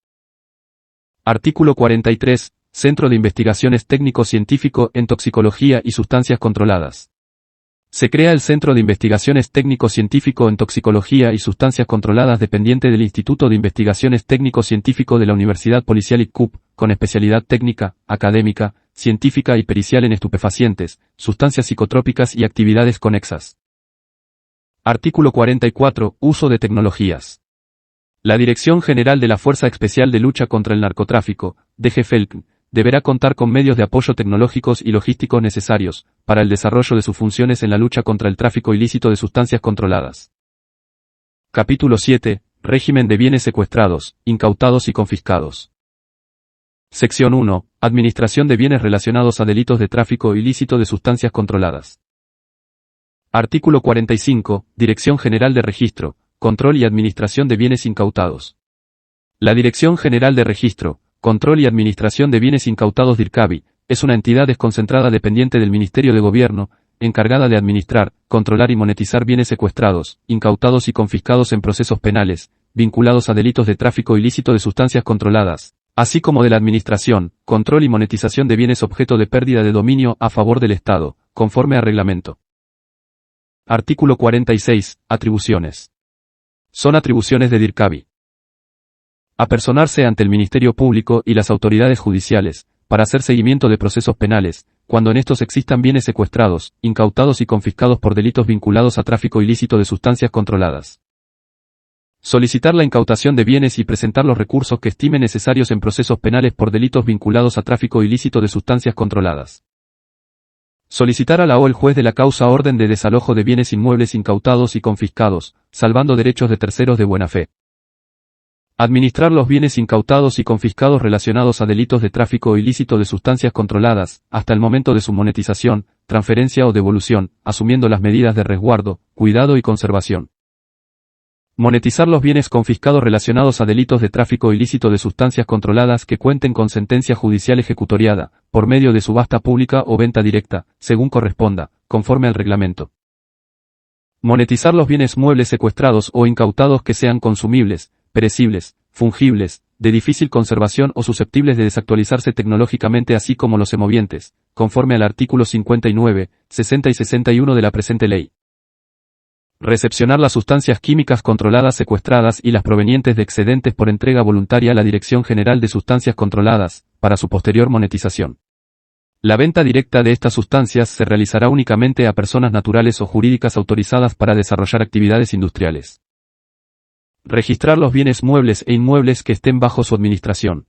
Speaker 1: Artículo 43. Centro de Investigaciones Técnico-Científico en Toxicología y Sustancias Controladas. Se crea el Centro de Investigaciones Técnico-Científico en Toxicología y Sustancias Controladas dependiente del Instituto de Investigaciones Técnico-Científico de la Universidad Policial ICCUP, con especialidad técnica, académica, científica y pericial en estupefacientes, sustancias psicotrópicas y actividades conexas. Artículo 44. Uso de tecnologías. La Dirección General de la Fuerza Especial de Lucha contra el Narcotráfico, DGFELC, deberá contar con medios de apoyo tecnológicos y logísticos necesarios para el desarrollo de sus funciones en la lucha contra el tráfico ilícito de sustancias controladas. Capítulo 7. Régimen de bienes secuestrados, incautados y confiscados. Sección 1. Administración de bienes relacionados a delitos de tráfico ilícito de sustancias controladas. Artículo 45. Dirección General de Registro, Control y Administración de Bienes Incautados. La Dirección General de Registro, Control y Administración de Bienes Incautados DIRCABI, es una entidad desconcentrada dependiente del Ministerio de Gobierno, encargada de administrar, controlar y monetizar bienes secuestrados, incautados y confiscados en procesos penales, vinculados a delitos de tráfico ilícito de sustancias controladas, así como de la administración, control y monetización de bienes objeto de pérdida de dominio a favor del Estado, conforme a reglamento. Artículo 46. Atribuciones. Son atribuciones de DIRCABI. Apersonarse ante el Ministerio Público y las autoridades judiciales, para hacer seguimiento de procesos penales, cuando en estos existan bienes secuestrados, incautados y confiscados por delitos vinculados a tráfico ilícito de sustancias controladas. Solicitar la incautación de bienes y presentar los recursos que estime necesarios en procesos penales por delitos vinculados a tráfico ilícito de sustancias controladas. Solicitar a la o el juez de la causa orden de desalojo de bienes inmuebles incautados y confiscados, salvando derechos de terceros de buena fe. Administrar los bienes incautados y confiscados relacionados a delitos de tráfico ilícito de sustancias controladas, hasta el momento de su monetización, transferencia o devolución, asumiendo las medidas de resguardo, cuidado y conservación. Monetizar los bienes confiscados relacionados a delitos de tráfico ilícito de sustancias controladas que cuenten con sentencia judicial ejecutoriada, por medio de subasta pública o venta directa, según corresponda, conforme al reglamento. Monetizar los bienes muebles secuestrados o incautados que sean consumibles, perecibles, fungibles, de difícil conservación o susceptibles de desactualizarse tecnológicamente así como los semovientes, conforme al artículo 59, 60 y 61 de la presente ley. Recepcionar las sustancias químicas controladas secuestradas y las provenientes de excedentes por entrega voluntaria a la Dirección General de Sustancias Controladas, para su posterior monetización. La venta directa de estas sustancias se realizará únicamente a personas naturales o jurídicas autorizadas para desarrollar actividades industriales. Registrar los bienes muebles e inmuebles que estén bajo su administración.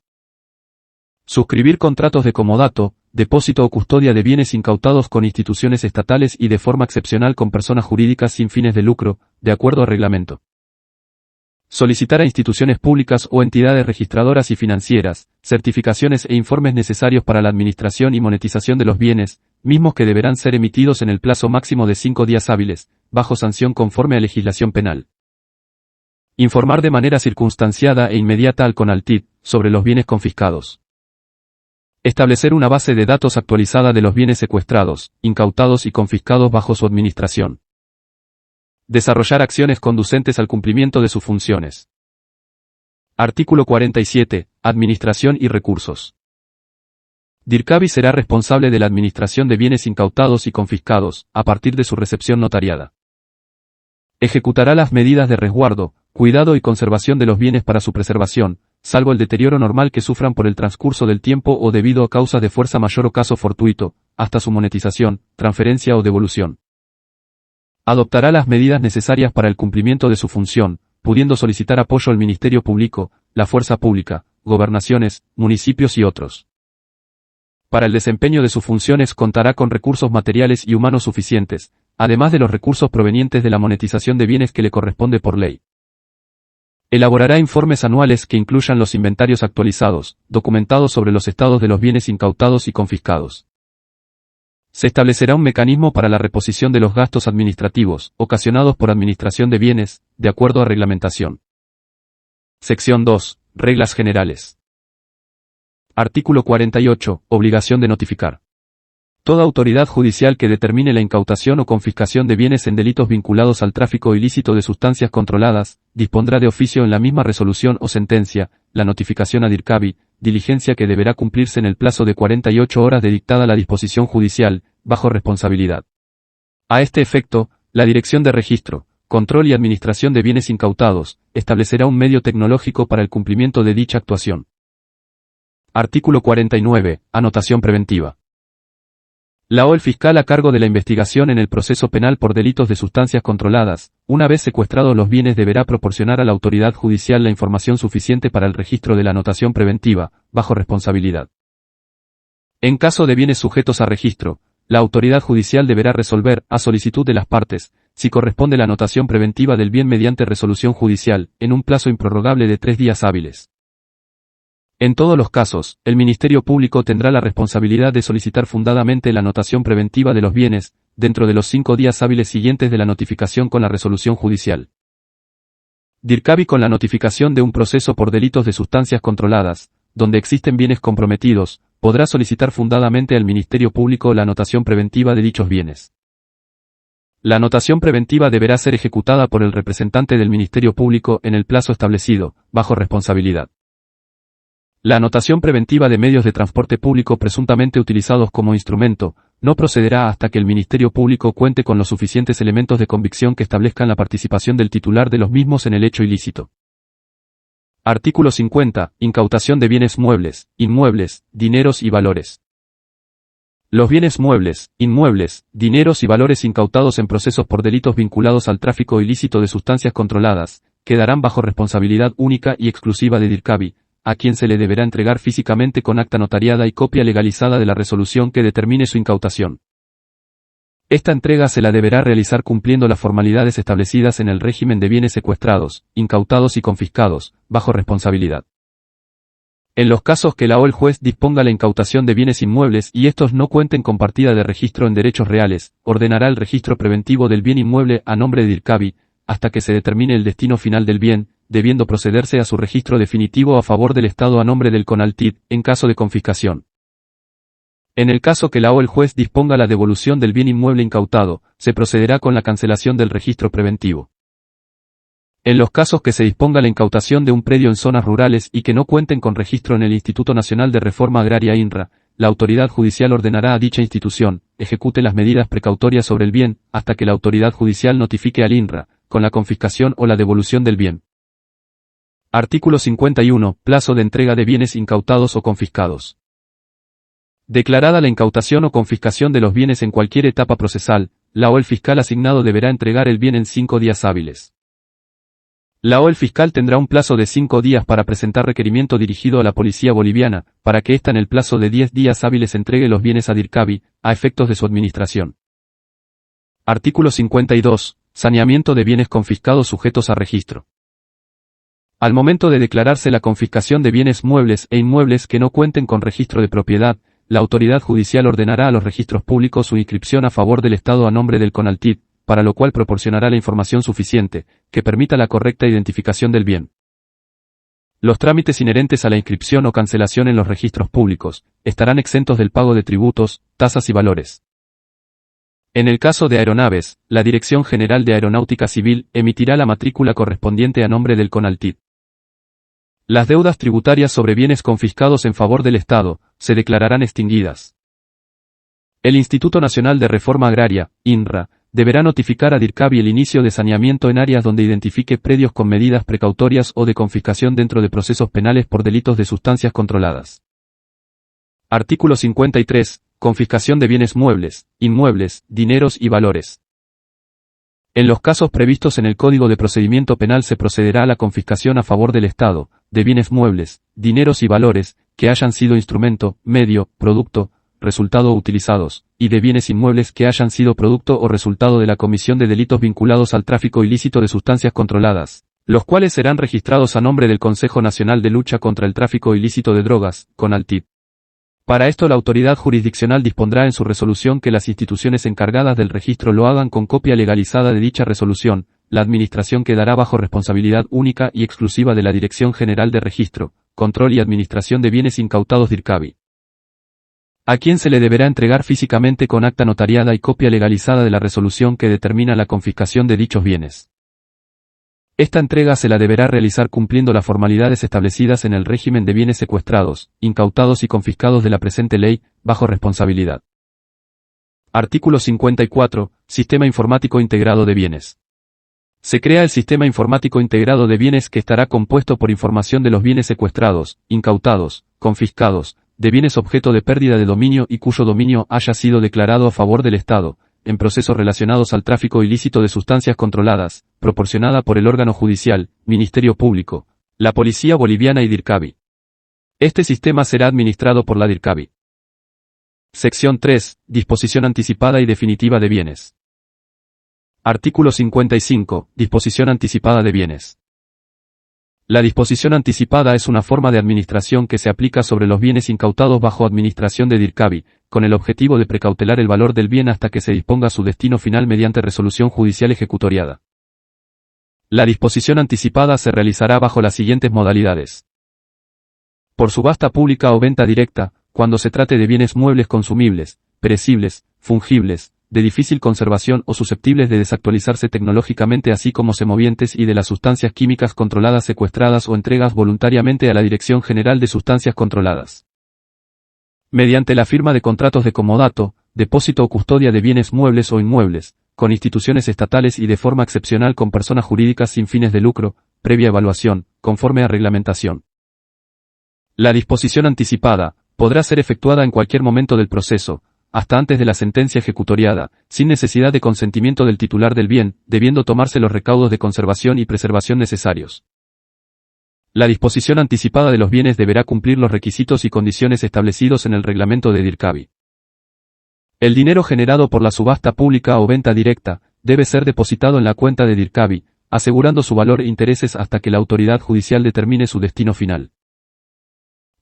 Speaker 1: Suscribir contratos de comodato, depósito o custodia de bienes incautados con instituciones estatales y de forma excepcional con personas jurídicas sin fines de lucro, de acuerdo a reglamento. Solicitar a instituciones públicas o entidades registradoras y financieras, certificaciones e informes necesarios para la administración y monetización de los bienes, mismos que deberán ser emitidos en el plazo máximo de 5 días hábiles, bajo sanción conforme a legislación penal. Informar de manera circunstanciada e inmediata al CONALTID, sobre los bienes confiscados. Establecer una base de datos actualizada de los bienes secuestrados, incautados y confiscados bajo su administración. Desarrollar acciones conducentes al cumplimiento de sus funciones. Artículo 47. Administración y recursos. DIRCABI será responsable de la administración de bienes incautados y confiscados, a partir de su recepción notariada. Ejecutará las medidas de resguardo, cuidado y conservación de los bienes para su preservación, salvo el deterioro normal que sufran por el transcurso del tiempo o debido a causas de fuerza mayor o caso fortuito, hasta su monetización, transferencia o devolución. Adoptará las medidas necesarias para el cumplimiento de su función, pudiendo solicitar apoyo al Ministerio Público, la Fuerza Pública, gobernaciones, municipios y otros. Para el desempeño de sus funciones contará con recursos materiales y humanos suficientes, además de los recursos provenientes de la monetización de bienes que le corresponde por ley. Elaborará informes anuales que incluyan los inventarios actualizados, documentados sobre los estados de los bienes incautados y confiscados. Se establecerá un mecanismo para la reposición de los gastos administrativos, ocasionados por administración de bienes, de acuerdo a reglamentación. Sección 2. Reglas generales. Artículo 48. Obligación de notificar. Toda autoridad judicial que determine la incautación o confiscación de bienes en delitos vinculados al tráfico ilícito de sustancias controladas, dispondrá de oficio en la misma resolución o sentencia, la notificación a DIRCABI, diligencia que deberá cumplirse en el plazo de 48 horas de dictada la disposición judicial, bajo responsabilidad. A este efecto, la Dirección de Registro, Control y Administración de Bienes Incautados, establecerá un medio tecnológico para el cumplimiento de dicha actuación. Artículo 49. Anotación preventiva. La o el fiscal a cargo de la investigación en el proceso penal por delitos de sustancias controladas, una vez secuestrados los bienes deberá proporcionar a la autoridad judicial la información suficiente para el registro de la anotación preventiva, bajo responsabilidad. En caso de bienes sujetos a registro, la autoridad judicial deberá resolver, a solicitud de las partes, si corresponde la anotación preventiva del bien mediante resolución judicial, en un plazo improrrogable de 3 días hábiles. En todos los casos, el Ministerio Público tendrá la responsabilidad de solicitar fundadamente la anotación preventiva de los bienes, dentro de los 5 días hábiles siguientes de la notificación con la resolución judicial. DIRCABI con la notificación de un proceso por delitos de sustancias controladas, donde existen bienes comprometidos, podrá solicitar fundadamente al Ministerio Público la anotación preventiva de dichos bienes. La anotación preventiva deberá ser ejecutada por el representante del Ministerio Público en el plazo establecido, bajo responsabilidad. La anotación preventiva de medios de transporte público presuntamente utilizados como instrumento, no procederá hasta que el Ministerio Público cuente con los suficientes elementos de convicción que establezcan la participación del titular de los mismos en el hecho ilícito. Artículo 50. Incautación de bienes muebles, inmuebles, dineros y valores. Los bienes muebles, inmuebles, dineros y valores incautados en procesos por delitos vinculados al tráfico ilícito de sustancias controladas, quedarán bajo responsabilidad única y exclusiva de DIRCABI, a quien se le deberá entregar físicamente con acta notariada y copia legalizada de la resolución que determine su incautación. Esta entrega se la deberá realizar cumpliendo las formalidades establecidas en el régimen de bienes secuestrados, incautados y confiscados, bajo responsabilidad. En los casos que la o el juez disponga la incautación de bienes inmuebles y estos no cuenten con partida de registro en derechos reales, ordenará el registro preventivo del bien inmueble a nombre de DIRCABI, hasta que se determine el destino final del bien, debiendo procederse a su registro definitivo a favor del Estado a nombre del CONALTID, en caso de confiscación. En el caso que la o el juez disponga la devolución del bien inmueble incautado, se procederá con la cancelación del registro preventivo. En los casos que se disponga la incautación de un predio en zonas rurales y que no cuenten con registro en el Instituto Nacional de Reforma Agraria INRA, la autoridad judicial ordenará a dicha institución, ejecute las medidas precautorias sobre el bien, hasta que la autoridad judicial notifique al INRA, con la confiscación o la devolución del bien. Artículo 51. Plazo de entrega de bienes incautados o confiscados. Declarada la incautación o confiscación de los bienes en cualquier etapa procesal, la o el fiscal asignado deberá entregar el bien en 5 días hábiles. La o el fiscal tendrá un plazo de 5 días para presentar requerimiento dirigido a la policía boliviana, para que ésta en el plazo de 10 días hábiles entregue los bienes a DIRCABI, a efectos de su administración. Artículo 52. Saneamiento de bienes confiscados sujetos a registro. Al momento de declararse la confiscación de bienes muebles e inmuebles que no cuenten con registro de propiedad, la autoridad judicial ordenará a los registros públicos su inscripción a favor del Estado a nombre del CONALTID, para lo cual proporcionará la información suficiente, que permita la correcta identificación del bien. Los trámites inherentes a la inscripción o cancelación en los registros públicos, estarán exentos del pago de tributos, tasas y valores. En el caso de aeronaves, la Dirección General de Aeronáutica Civil emitirá la matrícula correspondiente a nombre del CONALTID. Las deudas tributarias sobre bienes confiscados en favor del Estado, se declararán extinguidas. El Instituto Nacional de Reforma Agraria, INRA, deberá notificar a DIRCABI el inicio de saneamiento en áreas donde identifique predios con medidas precautorias o de confiscación dentro de procesos penales por delitos de sustancias controladas. Artículo 53. Confiscación de bienes muebles, inmuebles, dineros y valores. En los casos previstos en el Código de Procedimiento Penal se procederá a la confiscación a favor del Estado, de bienes muebles, dineros y valores, que hayan sido instrumento, medio, producto, resultado o utilizados, y de bienes inmuebles que hayan sido producto o resultado de la comisión de delitos vinculados al tráfico ilícito de sustancias controladas, los cuales serán registrados a nombre del Consejo Nacional de Lucha contra el Tráfico Ilícito de Drogas, CONALTID. Para esto la autoridad jurisdiccional dispondrá en su resolución que las instituciones encargadas del registro lo hagan con copia legalizada de dicha resolución. La administración quedará bajo responsabilidad única y exclusiva de la Dirección General de Registro, Control y Administración de Bienes Incautados DIRCABI, a quien se le deberá entregar físicamente con acta notariada y copia legalizada de la resolución que determina la confiscación de dichos bienes. Esta entrega se la deberá realizar cumpliendo las formalidades establecidas en el régimen de bienes secuestrados, incautados y confiscados de la presente ley, bajo responsabilidad. Artículo 54. Sistema Informático Integrado de Bienes. Se crea el Sistema Informático Integrado de Bienes que estará compuesto por información de los bienes secuestrados, incautados, confiscados, de bienes objeto de pérdida de dominio y cuyo dominio haya sido declarado a favor del Estado, en procesos relacionados al tráfico ilícito de sustancias controladas, proporcionada por el órgano judicial, Ministerio Público, la Policía Boliviana y DIRCABI. Este sistema será administrado por la DIRCABI. Sección 3. Disposición anticipada y definitiva de bienes. Artículo 55. Disposición anticipada de bienes. La disposición anticipada es una forma de administración que se aplica sobre los bienes incautados bajo administración de DIRCABI, con el objetivo de precautelar el valor del bien hasta que se disponga su destino final mediante resolución judicial ejecutoriada. La disposición anticipada se realizará bajo las siguientes modalidades. Por subasta pública o venta directa, cuando se trate de bienes muebles consumibles, perecibles, fungibles, de difícil conservación o susceptibles de desactualizarse tecnológicamente, así como semovientes y de las sustancias químicas controladas secuestradas o entregas voluntariamente a la Dirección General de Sustancias Controladas. Mediante la firma de contratos de comodato, depósito o custodia de bienes muebles o inmuebles, con instituciones estatales y de forma excepcional con personas jurídicas sin fines de lucro, previa evaluación, conforme a reglamentación. La disposición anticipada podrá ser efectuada en cualquier momento del proceso, hasta antes de la sentencia ejecutoriada, sin necesidad de consentimiento del titular del bien, debiendo tomarse los recaudos de conservación y preservación necesarios. La disposición anticipada de los bienes deberá cumplir los requisitos y condiciones establecidos en el reglamento de DIRCABI. El dinero generado por la subasta pública o venta directa debe ser depositado en la cuenta de DIRCABI, asegurando su valor e intereses hasta que la autoridad judicial determine su destino final.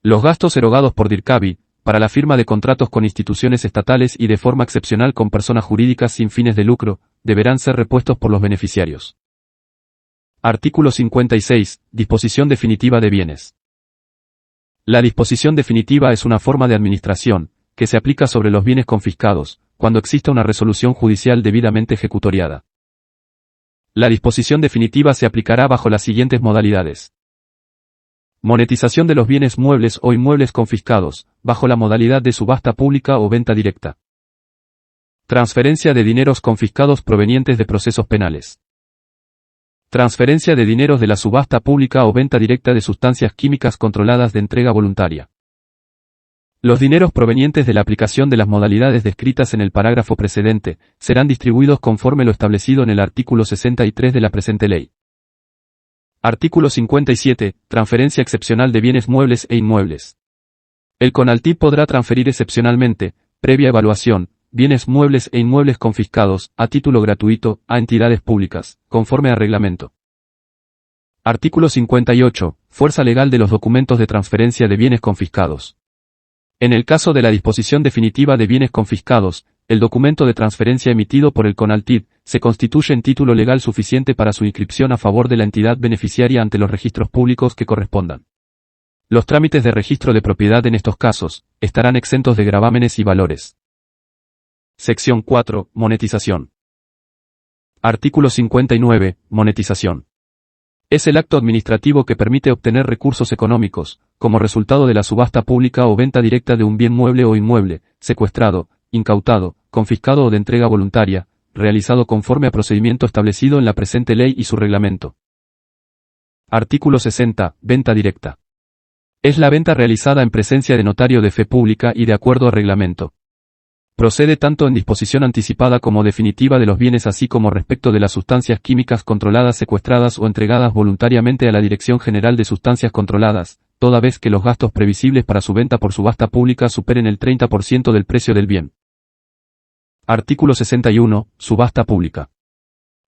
Speaker 1: Los gastos erogados por DIRCABI, para la firma de contratos con instituciones estatales y de forma excepcional con personas jurídicas sin fines de lucro, deberán ser repuestos por los beneficiarios. Artículo 56. Disposición definitiva de bienes. La disposición definitiva es una forma de administración, que se aplica sobre los bienes confiscados, cuando exista una resolución judicial debidamente ejecutoriada. La disposición definitiva se aplicará bajo las siguientes modalidades. Monetización de los bienes muebles o inmuebles confiscados, bajo la modalidad de subasta pública o venta directa. Transferencia de dineros confiscados provenientes de procesos penales. Transferencia de dineros de la subasta pública o venta directa de sustancias químicas controladas de entrega voluntaria. Los dineros provenientes de la aplicación de las modalidades descritas en el parágrafo precedente, serán distribuidos conforme lo establecido en el artículo 63 de la presente ley. Artículo 57. Transferencia excepcional de bienes muebles e inmuebles. El CONALTIB podrá transferir excepcionalmente, previa evaluación, bienes muebles e inmuebles confiscados, a título gratuito, a entidades públicas, conforme a reglamento. Artículo 58. Fuerza legal de los documentos de transferencia de bienes confiscados. En el caso de la disposición definitiva de bienes confiscados, el documento de transferencia emitido por el CONALTIB se constituye en título legal suficiente para su inscripción a favor de la entidad beneficiaria ante los registros públicos que correspondan. Los trámites de registro de propiedad en estos casos estarán exentos de gravámenes y valores. Sección 4. Monetización. Artículo 59. Monetización. Es el acto administrativo que permite obtener recursos económicos, como resultado de la subasta pública o venta directa de un bien mueble o inmueble, secuestrado, incautado, confiscado o de entrega voluntaria, realizado conforme a procedimiento establecido en la presente ley y su reglamento. Artículo 60. Venta directa. Es la venta realizada en presencia de notario de fe pública y de acuerdo a reglamento. Procede tanto en disposición anticipada como definitiva de los bienes así como respecto de las sustancias químicas controladas secuestradas o entregadas voluntariamente a la Dirección General de Sustancias Controladas, toda vez que los gastos previsibles para su venta por subasta pública superen el 30% del precio del bien. Artículo 61. Subasta pública.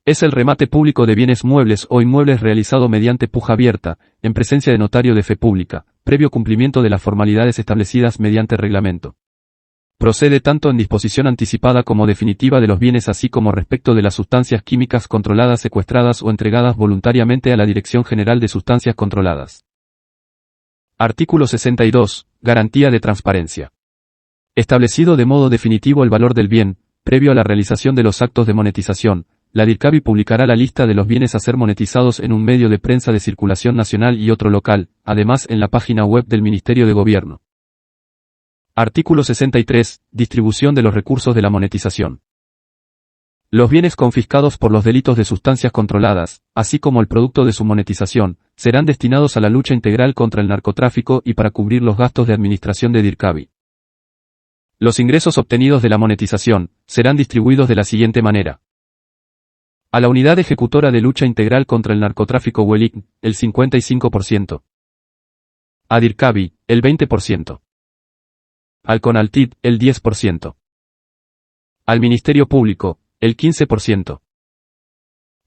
Speaker 1: Es el remate público de bienes muebles o inmuebles realizado mediante puja abierta, en presencia de notario de fe pública, previo cumplimiento de las formalidades establecidas mediante reglamento. Procede tanto en disposición anticipada como definitiva de los bienes así como respecto de las sustancias químicas controladas secuestradas o entregadas voluntariamente a la Dirección General de Sustancias Controladas. Artículo 62. Garantía de transparencia. Establecido de modo definitivo el valor del bien, previo a la realización de los actos de monetización, la DIRCABI publicará la lista de los bienes a ser monetizados en un medio de prensa de circulación nacional y otro local, además en la página web del Ministerio de Gobierno. Artículo 63. Distribución de los recursos de la monetización. Los bienes confiscados por los delitos de sustancias controladas, así como el producto de su monetización, serán destinados a la lucha integral contra el narcotráfico y para cubrir los gastos de administración de DIRCABI. Los ingresos obtenidos de la monetización serán distribuidos de la siguiente manera. A la Unidad Ejecutora de Lucha Integral contra el Narcotráfico UELIC, el 55%. A DIRCABI, el 20%. Al CONALTID, el 10%. Al Ministerio Público, el 15%.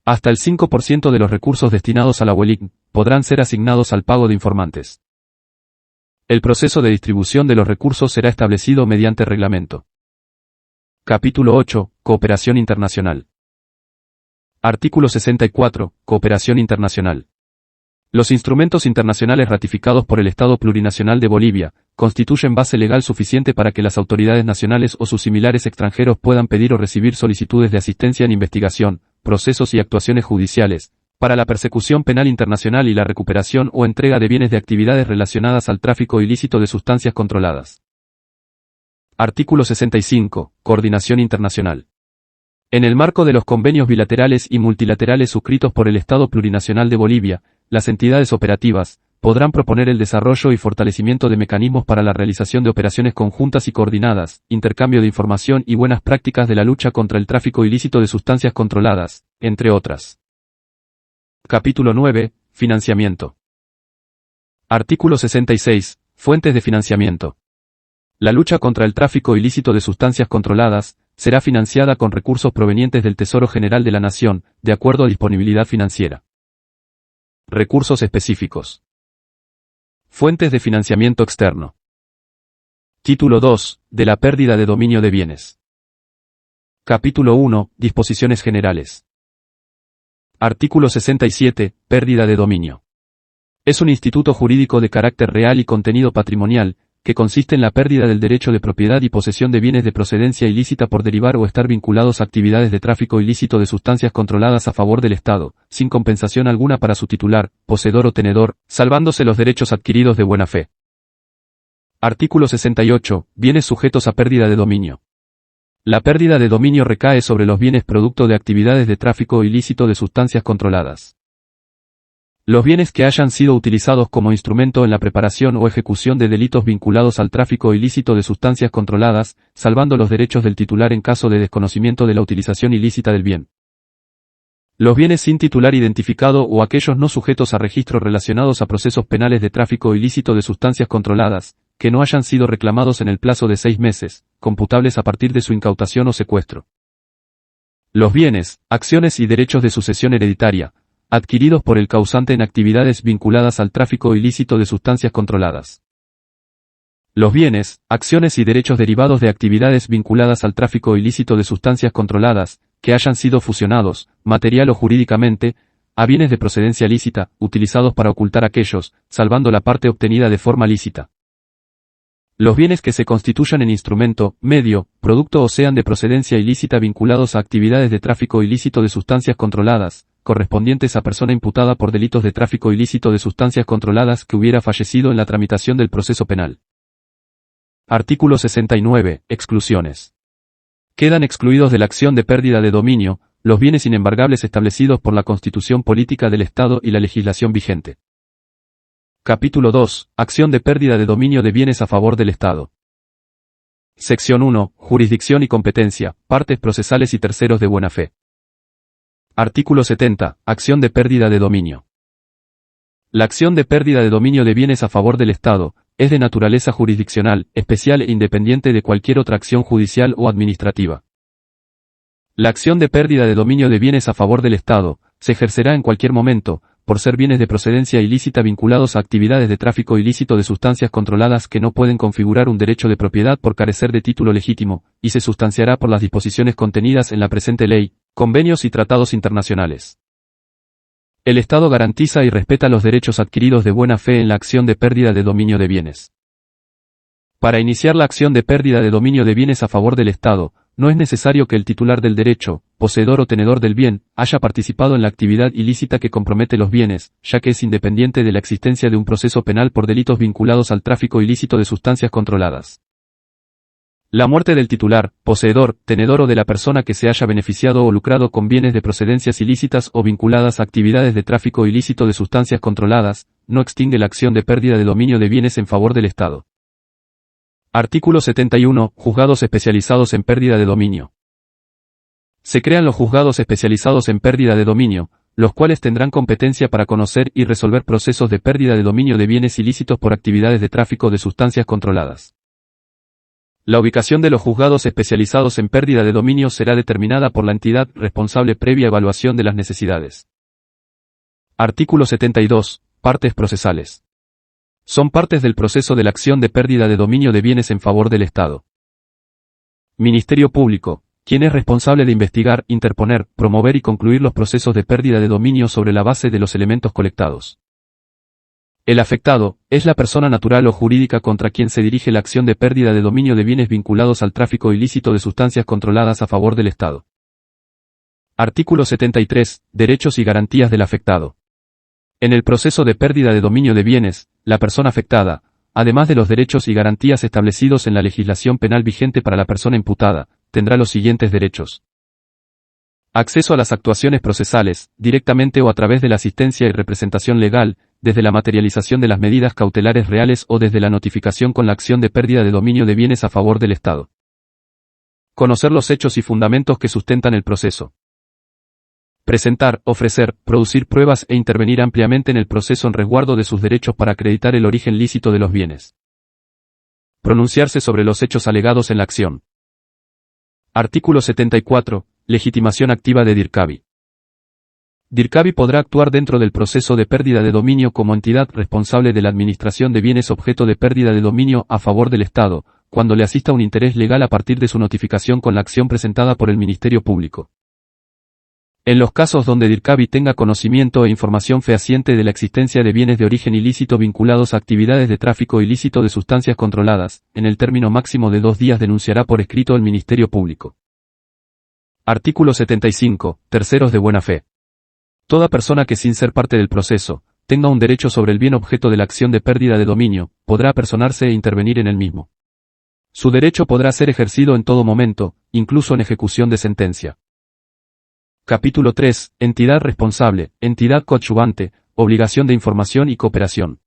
Speaker 1: Hasta el 5% de los recursos destinados a la UELIC podrán ser asignados al pago de informantes. El proceso de distribución de los recursos será establecido mediante reglamento. Capítulo 8. Cooperación internacional. Artículo 64. Cooperación internacional. Los instrumentos internacionales ratificados por el Estado Plurinacional de Bolivia constituyen base legal suficiente para que las autoridades nacionales o sus similares extranjeros puedan pedir o recibir solicitudes de asistencia en investigación, procesos y actuaciones judiciales, para la persecución penal internacional y la recuperación o entrega de bienes de actividades relacionadas al tráfico ilícito de sustancias controladas. Artículo 65. Coordinación internacional. En el marco de los convenios bilaterales y multilaterales suscritos por el Estado Plurinacional de Bolivia, las entidades operativas podrán proponer el desarrollo y fortalecimiento de mecanismos para la realización de operaciones conjuntas y coordinadas, intercambio de información y buenas prácticas de la lucha contra el tráfico ilícito de sustancias controladas, entre otras. Capítulo 9. Financiamiento. Artículo 66. Fuentes de financiamiento. La lucha contra el tráfico ilícito de sustancias controladas será financiada con recursos provenientes del Tesoro General de la Nación, de acuerdo a disponibilidad financiera. Recursos específicos. Fuentes de financiamiento externo. Título 2. De la pérdida de dominio de bienes. Capítulo 1. Disposiciones generales. Artículo 67. Pérdida de dominio. Es un instituto jurídico de carácter real y contenido patrimonial, que consiste en la pérdida del derecho de propiedad y posesión de bienes de procedencia ilícita por derivar o estar vinculados a actividades de tráfico ilícito de sustancias controladas a favor del Estado, sin compensación alguna para su titular, poseedor o tenedor, salvándose los derechos adquiridos de buena fe. Artículo 68. Bienes sujetos a pérdida de dominio. La pérdida de dominio recae sobre los bienes producto de actividades de tráfico ilícito de sustancias controladas. Los bienes que hayan sido utilizados como instrumento en la preparación o ejecución de delitos vinculados al tráfico ilícito de sustancias controladas, salvando los derechos del titular en caso de desconocimiento de la utilización ilícita del bien. Los bienes sin titular identificado o aquellos no sujetos a registro relacionados a procesos penales de tráfico ilícito de sustancias controladas, que no hayan sido reclamados en el plazo de 6 meses, computables a partir de su incautación o secuestro. Los bienes, acciones y derechos de sucesión hereditaria, adquiridos por el causante en actividades vinculadas al tráfico ilícito de sustancias controladas. Los bienes, acciones y derechos derivados de actividades vinculadas al tráfico ilícito de sustancias controladas, que hayan sido fusionados, material o jurídicamente, a bienes de procedencia lícita, utilizados para ocultar aquellos, salvando la parte obtenida de forma lícita. Los bienes que se constituyan en instrumento, medio, producto o sean de procedencia ilícita vinculados a actividades de tráfico ilícito de sustancias controladas, correspondientes a persona imputada por delitos de tráfico ilícito de sustancias controladas que hubiera fallecido en la tramitación del proceso penal. Artículo 69. Exclusiones. Quedan excluidos de la acción de pérdida de dominio, los bienes inembargables establecidos por la Constitución Política del Estado y la legislación vigente. Capítulo 2. Acción de pérdida de dominio de bienes a favor del Estado. Sección 1. Jurisdicción y competencia, partes procesales y terceros de buena fe. Artículo 70. Acción de pérdida de dominio. La acción de pérdida de dominio de bienes a favor del Estado es de naturaleza jurisdiccional, especial e independiente de cualquier otra acción judicial o administrativa. La acción de pérdida de dominio de bienes a favor del Estado se ejercerá en cualquier momento, por ser bienes de procedencia ilícita vinculados a actividades de tráfico ilícito de sustancias controladas que no pueden configurar un derecho de propiedad por carecer de título legítimo, y se sustanciará por las disposiciones contenidas en la presente ley, convenios y tratados internacionales. El Estado garantiza y respeta los derechos adquiridos de buena fe en la acción de pérdida de dominio de bienes. Para iniciar la acción de pérdida de dominio de bienes a favor del Estado, no es necesario que el titular del derecho, poseedor o tenedor del bien, haya participado en la actividad ilícita que compromete los bienes, ya que es independiente de la existencia de un proceso penal por delitos vinculados al tráfico ilícito de sustancias controladas. La muerte del titular, poseedor, tenedor o de la persona que se haya beneficiado o lucrado con bienes de procedencias ilícitas o vinculadas a actividades de tráfico ilícito de sustancias controladas, no extingue la acción de pérdida de dominio de bienes en favor del Estado. Artículo 71. Juzgados especializados en pérdida de dominio. Se crean los juzgados especializados en pérdida de dominio, los cuales tendrán competencia para conocer y resolver procesos de pérdida de dominio de bienes ilícitos por actividades de tráfico de sustancias controladas. La ubicación de los juzgados especializados en pérdida de dominio será determinada por la entidad responsable previa evaluación de las necesidades. Artículo 72. Partes procesales. Son partes del proceso de la acción de pérdida de dominio de bienes en favor del Estado. Ministerio Público, quien es responsable de investigar, interponer, promover y concluir los procesos de pérdida de dominio sobre la base de los elementos colectados. El afectado es la persona natural o jurídica contra quien se dirige la acción de pérdida de dominio de bienes vinculados al tráfico ilícito de sustancias controladas a favor del Estado. Artículo 73. Derechos y garantías del afectado. En el proceso de pérdida de dominio de bienes, la persona afectada, además de los derechos y garantías establecidos en la legislación penal vigente para la persona imputada, tendrá los siguientes derechos. Acceso a las actuaciones procesales, directamente o a través de la asistencia y representación legal, desde la materialización de las medidas cautelares reales o desde la notificación con la acción de pérdida de dominio de bienes a favor del Estado. Conocer los hechos y fundamentos que sustentan el proceso. Presentar, ofrecer, producir pruebas e intervenir ampliamente en el proceso en resguardo de sus derechos para acreditar el origen lícito de los bienes. Pronunciarse sobre los hechos alegados en la acción. Artículo 74. Legitimación activa de DIRCABI. DIRCABI podrá actuar dentro del proceso de pérdida de dominio como entidad responsable de la administración de bienes objeto de pérdida de dominio a favor del Estado, cuando le asista un interés legal a partir de su notificación con la acción presentada por el Ministerio Público. En los casos donde DIRCABI tenga conocimiento e información fehaciente de la existencia de bienes de origen ilícito vinculados a actividades de tráfico ilícito de sustancias controladas, en el término máximo de 2 días denunciará por escrito al Ministerio Público. Artículo 75. Terceros de buena fe. Toda persona que sin ser parte del proceso, tenga un derecho sobre el bien objeto de la acción de pérdida de dominio, podrá apersonarse e intervenir en el mismo. Su derecho podrá ser ejercido en todo momento, incluso en ejecución de sentencia. Capítulo 3. Entidad responsable, entidad coadyuvante, obligación de información y cooperación.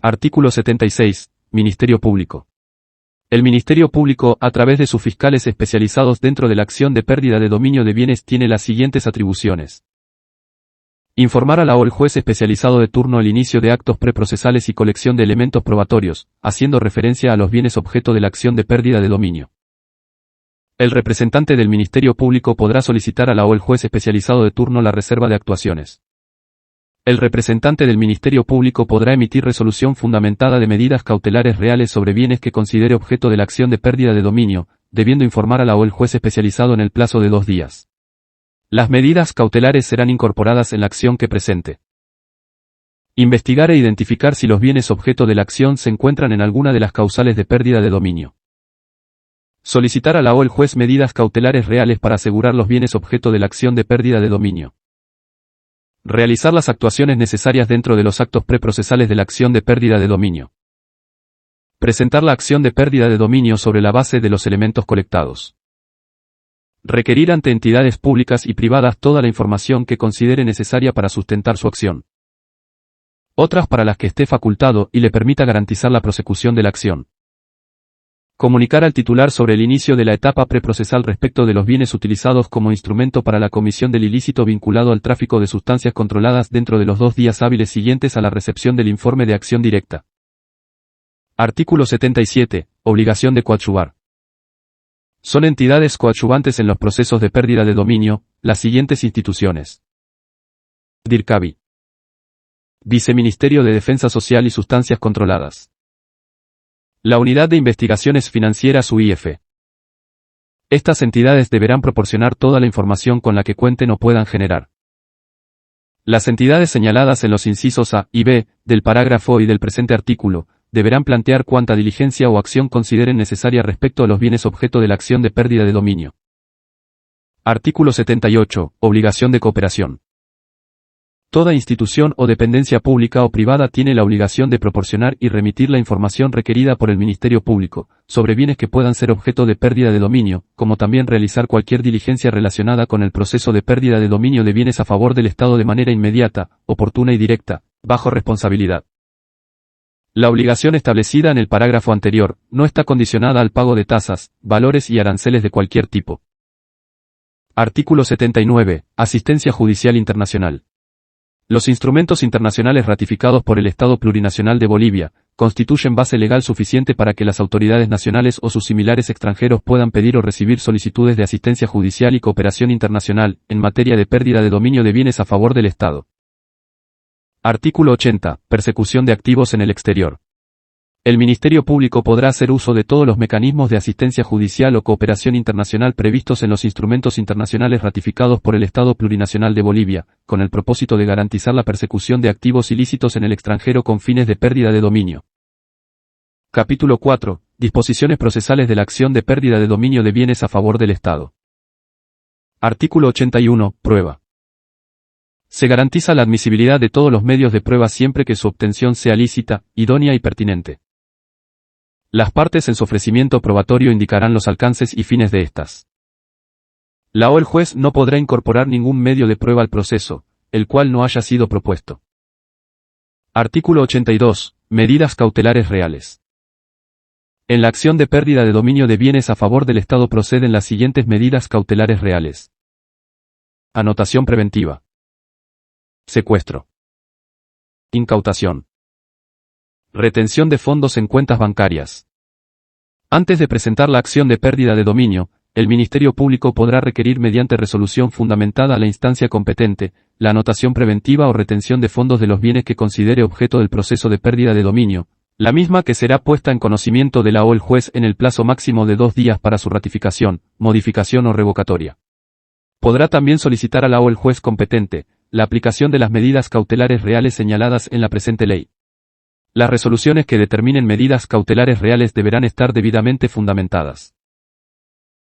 Speaker 1: Artículo 76. Ministerio Público. El Ministerio Público, a través de sus fiscales especializados dentro de la acción de pérdida de dominio de bienes, tiene las siguientes atribuciones. Informar a la o el juez especializado de turno el inicio de actos preprocesales y colección de elementos probatorios, haciendo referencia a los bienes objeto de la acción de pérdida de dominio. El representante del Ministerio Público podrá solicitar a la o el juez especializado de turno la reserva de actuaciones. El representante del Ministerio Público podrá emitir resolución fundamentada de medidas cautelares reales sobre bienes que considere objeto de la acción de pérdida de dominio, debiendo informar a la o el juez especializado en el plazo de 2 días. Las medidas cautelares serán incorporadas en la acción que presente. Investigar e identificar si los bienes objeto de la acción se encuentran en alguna de las causales de pérdida de dominio. Solicitar a la o el juez medidas cautelares reales para asegurar los bienes objeto de la acción de pérdida de dominio. Realizar las actuaciones necesarias dentro de los actos preprocesales de la acción de pérdida de dominio. Presentar la acción de pérdida de dominio sobre la base de los elementos colectados. Requerir ante entidades públicas y privadas toda la información que considere necesaria para sustentar su acción. Otras para las que esté facultado y le permita garantizar la prosecución de la acción. Comunicar al titular sobre el inicio de la etapa preprocesal respecto de los bienes utilizados como instrumento para la comisión del ilícito vinculado al tráfico de sustancias controladas dentro de los 2 días hábiles siguientes a la recepción del informe de acción directa. Artículo 77. Obligación de coadyuvar. Son entidades coadyuvantes en los procesos de pérdida de dominio, las siguientes instituciones. DIRCABI. Viceministerio de Defensa Social y Sustancias Controladas. La Unidad de Investigaciones Financieras UIF. Estas entidades deberán proporcionar toda la información con la que cuenten o puedan generar. Las entidades señaladas en los incisos A y B del parágrafo y del presente artículo deberán plantear cuanta diligencia o acción consideren necesaria respecto a los bienes objeto de la acción de pérdida de dominio. Artículo 78. Obligación de cooperación. Toda institución o dependencia pública o privada tiene la obligación de proporcionar y remitir la información requerida por el Ministerio Público, sobre bienes que puedan ser objeto de pérdida de dominio, como también realizar cualquier diligencia relacionada con el proceso de pérdida de dominio de bienes a favor del Estado de manera inmediata, oportuna y directa, bajo responsabilidad. La obligación establecida en el parágrafo anterior no está condicionada al pago de tasas, valores y aranceles de cualquier tipo. Artículo 79. Asistencia judicial internacional. Los instrumentos internacionales ratificados por el Estado Plurinacional de Bolivia constituyen base legal suficiente para que las autoridades nacionales o sus similares extranjeros puedan pedir o recibir solicitudes de asistencia judicial y cooperación internacional en materia de pérdida de dominio de bienes a favor del Estado. Artículo 80. Persecución de activos en el exterior. El Ministerio Público podrá hacer uso de todos los mecanismos de asistencia judicial o cooperación internacional previstos en los instrumentos internacionales ratificados por el Estado Plurinacional de Bolivia, con el propósito de garantizar la persecución de activos ilícitos en el extranjero con fines de pérdida de dominio. Capítulo 4. Disposiciones procesales de la acción de pérdida de dominio de bienes a favor del Estado. Artículo 81. Prueba. Se garantiza la admisibilidad de todos los medios de prueba siempre que su obtención sea lícita, idónea y pertinente. Las partes en su ofrecimiento probatorio indicarán los alcances y fines de estas. La o el juez no podrá incorporar ningún medio de prueba al proceso, el cual no haya sido propuesto. Artículo 82. Medidas cautelares reales. En la acción de pérdida de dominio de bienes a favor del Estado proceden las siguientes medidas cautelares reales. Anotación preventiva. Secuestro. Incautación. Retención de fondos en cuentas bancarias. Antes de presentar la acción de pérdida de dominio, el Ministerio Público podrá requerir mediante resolución fundamentada a la instancia competente, la anotación preventiva o retención de fondos de los bienes que considere objeto del proceso de pérdida de dominio, la misma que será puesta en conocimiento de la o el juez en el plazo máximo de 2 días para su ratificación, modificación o revocatoria. Podrá también solicitar a la o el juez competente la aplicación de las medidas cautelares reales señaladas en la presente ley. Las resoluciones que determinen medidas cautelares reales deberán estar debidamente fundamentadas.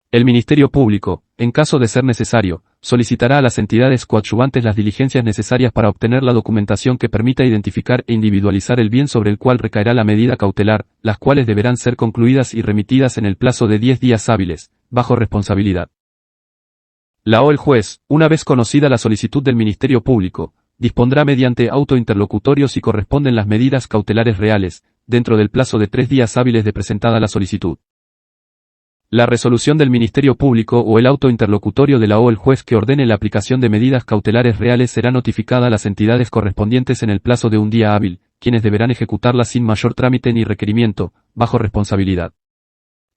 Speaker 1: El Ministerio Público, en caso de ser necesario, solicitará a las entidades coadyuvantes las diligencias necesarias para obtener la documentación que permita identificar e individualizar el bien sobre el cual recaerá la medida cautelar, las cuales deberán ser concluidas y remitidas en el plazo de 10 días hábiles, bajo responsabilidad. La o el juez, una vez conocida la solicitud del Ministerio Público, dispondrá mediante auto interlocutorio si corresponden las medidas cautelares reales, dentro del plazo de 3 días hábiles de presentada la solicitud. La resolución del Ministerio Público o el auto interlocutorio de la o el juez que ordene la aplicación de medidas cautelares reales será notificada a las entidades correspondientes en el plazo de 1 día hábil, quienes deberán ejecutarla sin mayor trámite ni requerimiento, bajo responsabilidad.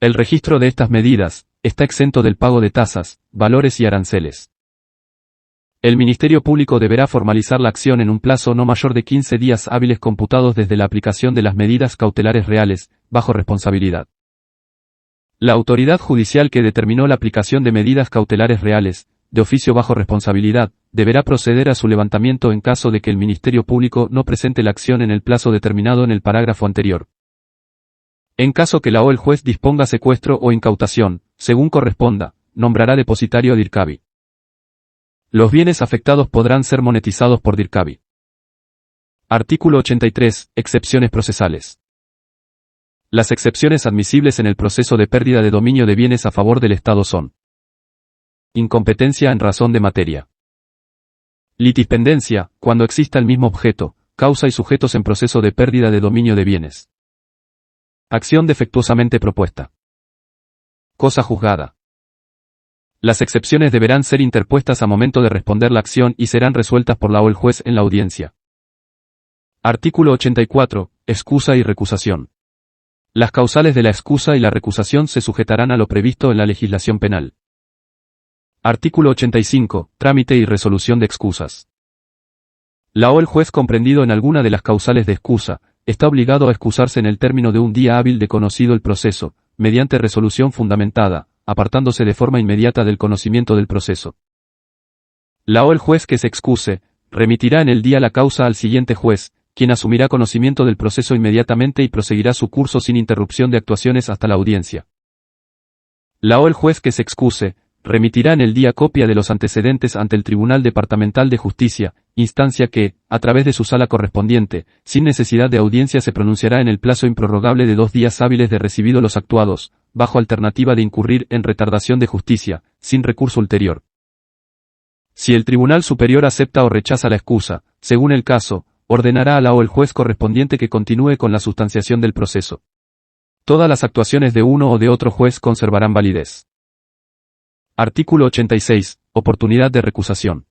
Speaker 1: El registro de estas medidas está exento del pago de tasas, valores y aranceles. El Ministerio Público deberá formalizar la acción en un plazo no mayor de 15 días hábiles computados desde la aplicación de las medidas cautelares reales, bajo responsabilidad. La autoridad judicial que determinó la aplicación de medidas cautelares reales, de oficio bajo responsabilidad, deberá proceder a su levantamiento en caso de que el Ministerio Público no presente la acción en el plazo determinado en el parágrafo anterior. En caso que la o el juez disponga secuestro o incautación, según corresponda, nombrará depositario a DIRCABI. Los bienes afectados podrán ser monetizados por DIRCABI. Artículo 83. Excepciones procesales. Las excepciones admisibles en el proceso de pérdida de dominio de bienes a favor del Estado son: incompetencia en razón de materia. Litispendencia, cuando exista el mismo objeto, causa y sujetos en proceso de pérdida de dominio de bienes. Acción defectuosamente propuesta. Cosa juzgada. Las excepciones deberán ser interpuestas a momento de responder la acción y serán resueltas por la o el juez en la audiencia. Artículo 84. Excusa y recusación. Las causales de la excusa y la recusación se sujetarán a lo previsto en la legislación penal. Artículo 85. Trámite y resolución de excusas. La o el juez comprendido en alguna de las causales de excusa, está obligado a excusarse en el término de un día hábil de conocido el proceso, mediante resolución fundamentada, apartándose de forma inmediata del conocimiento del proceso. La o el juez que se excuse, remitirá en el día la causa al siguiente juez, quien asumirá conocimiento del proceso inmediatamente y proseguirá su curso sin interrupción de actuaciones hasta la audiencia. La o el juez que se excuse, remitirá en el día copia de los antecedentes ante el Tribunal Departamental de Justicia, instancia que, a través de su sala correspondiente, sin necesidad de audiencia se pronunciará en el plazo improrrogable de 2 días hábiles de recibido los actuados, bajo alternativa de incurrir en retardación de justicia, sin recurso ulterior. Si el Tribunal Superior acepta o rechaza la excusa, según el caso, ordenará a la o el juez correspondiente que continúe con la sustanciación del proceso. Todas las actuaciones de uno o de otro juez conservarán validez. Artículo 86. Oportunidad de recusación.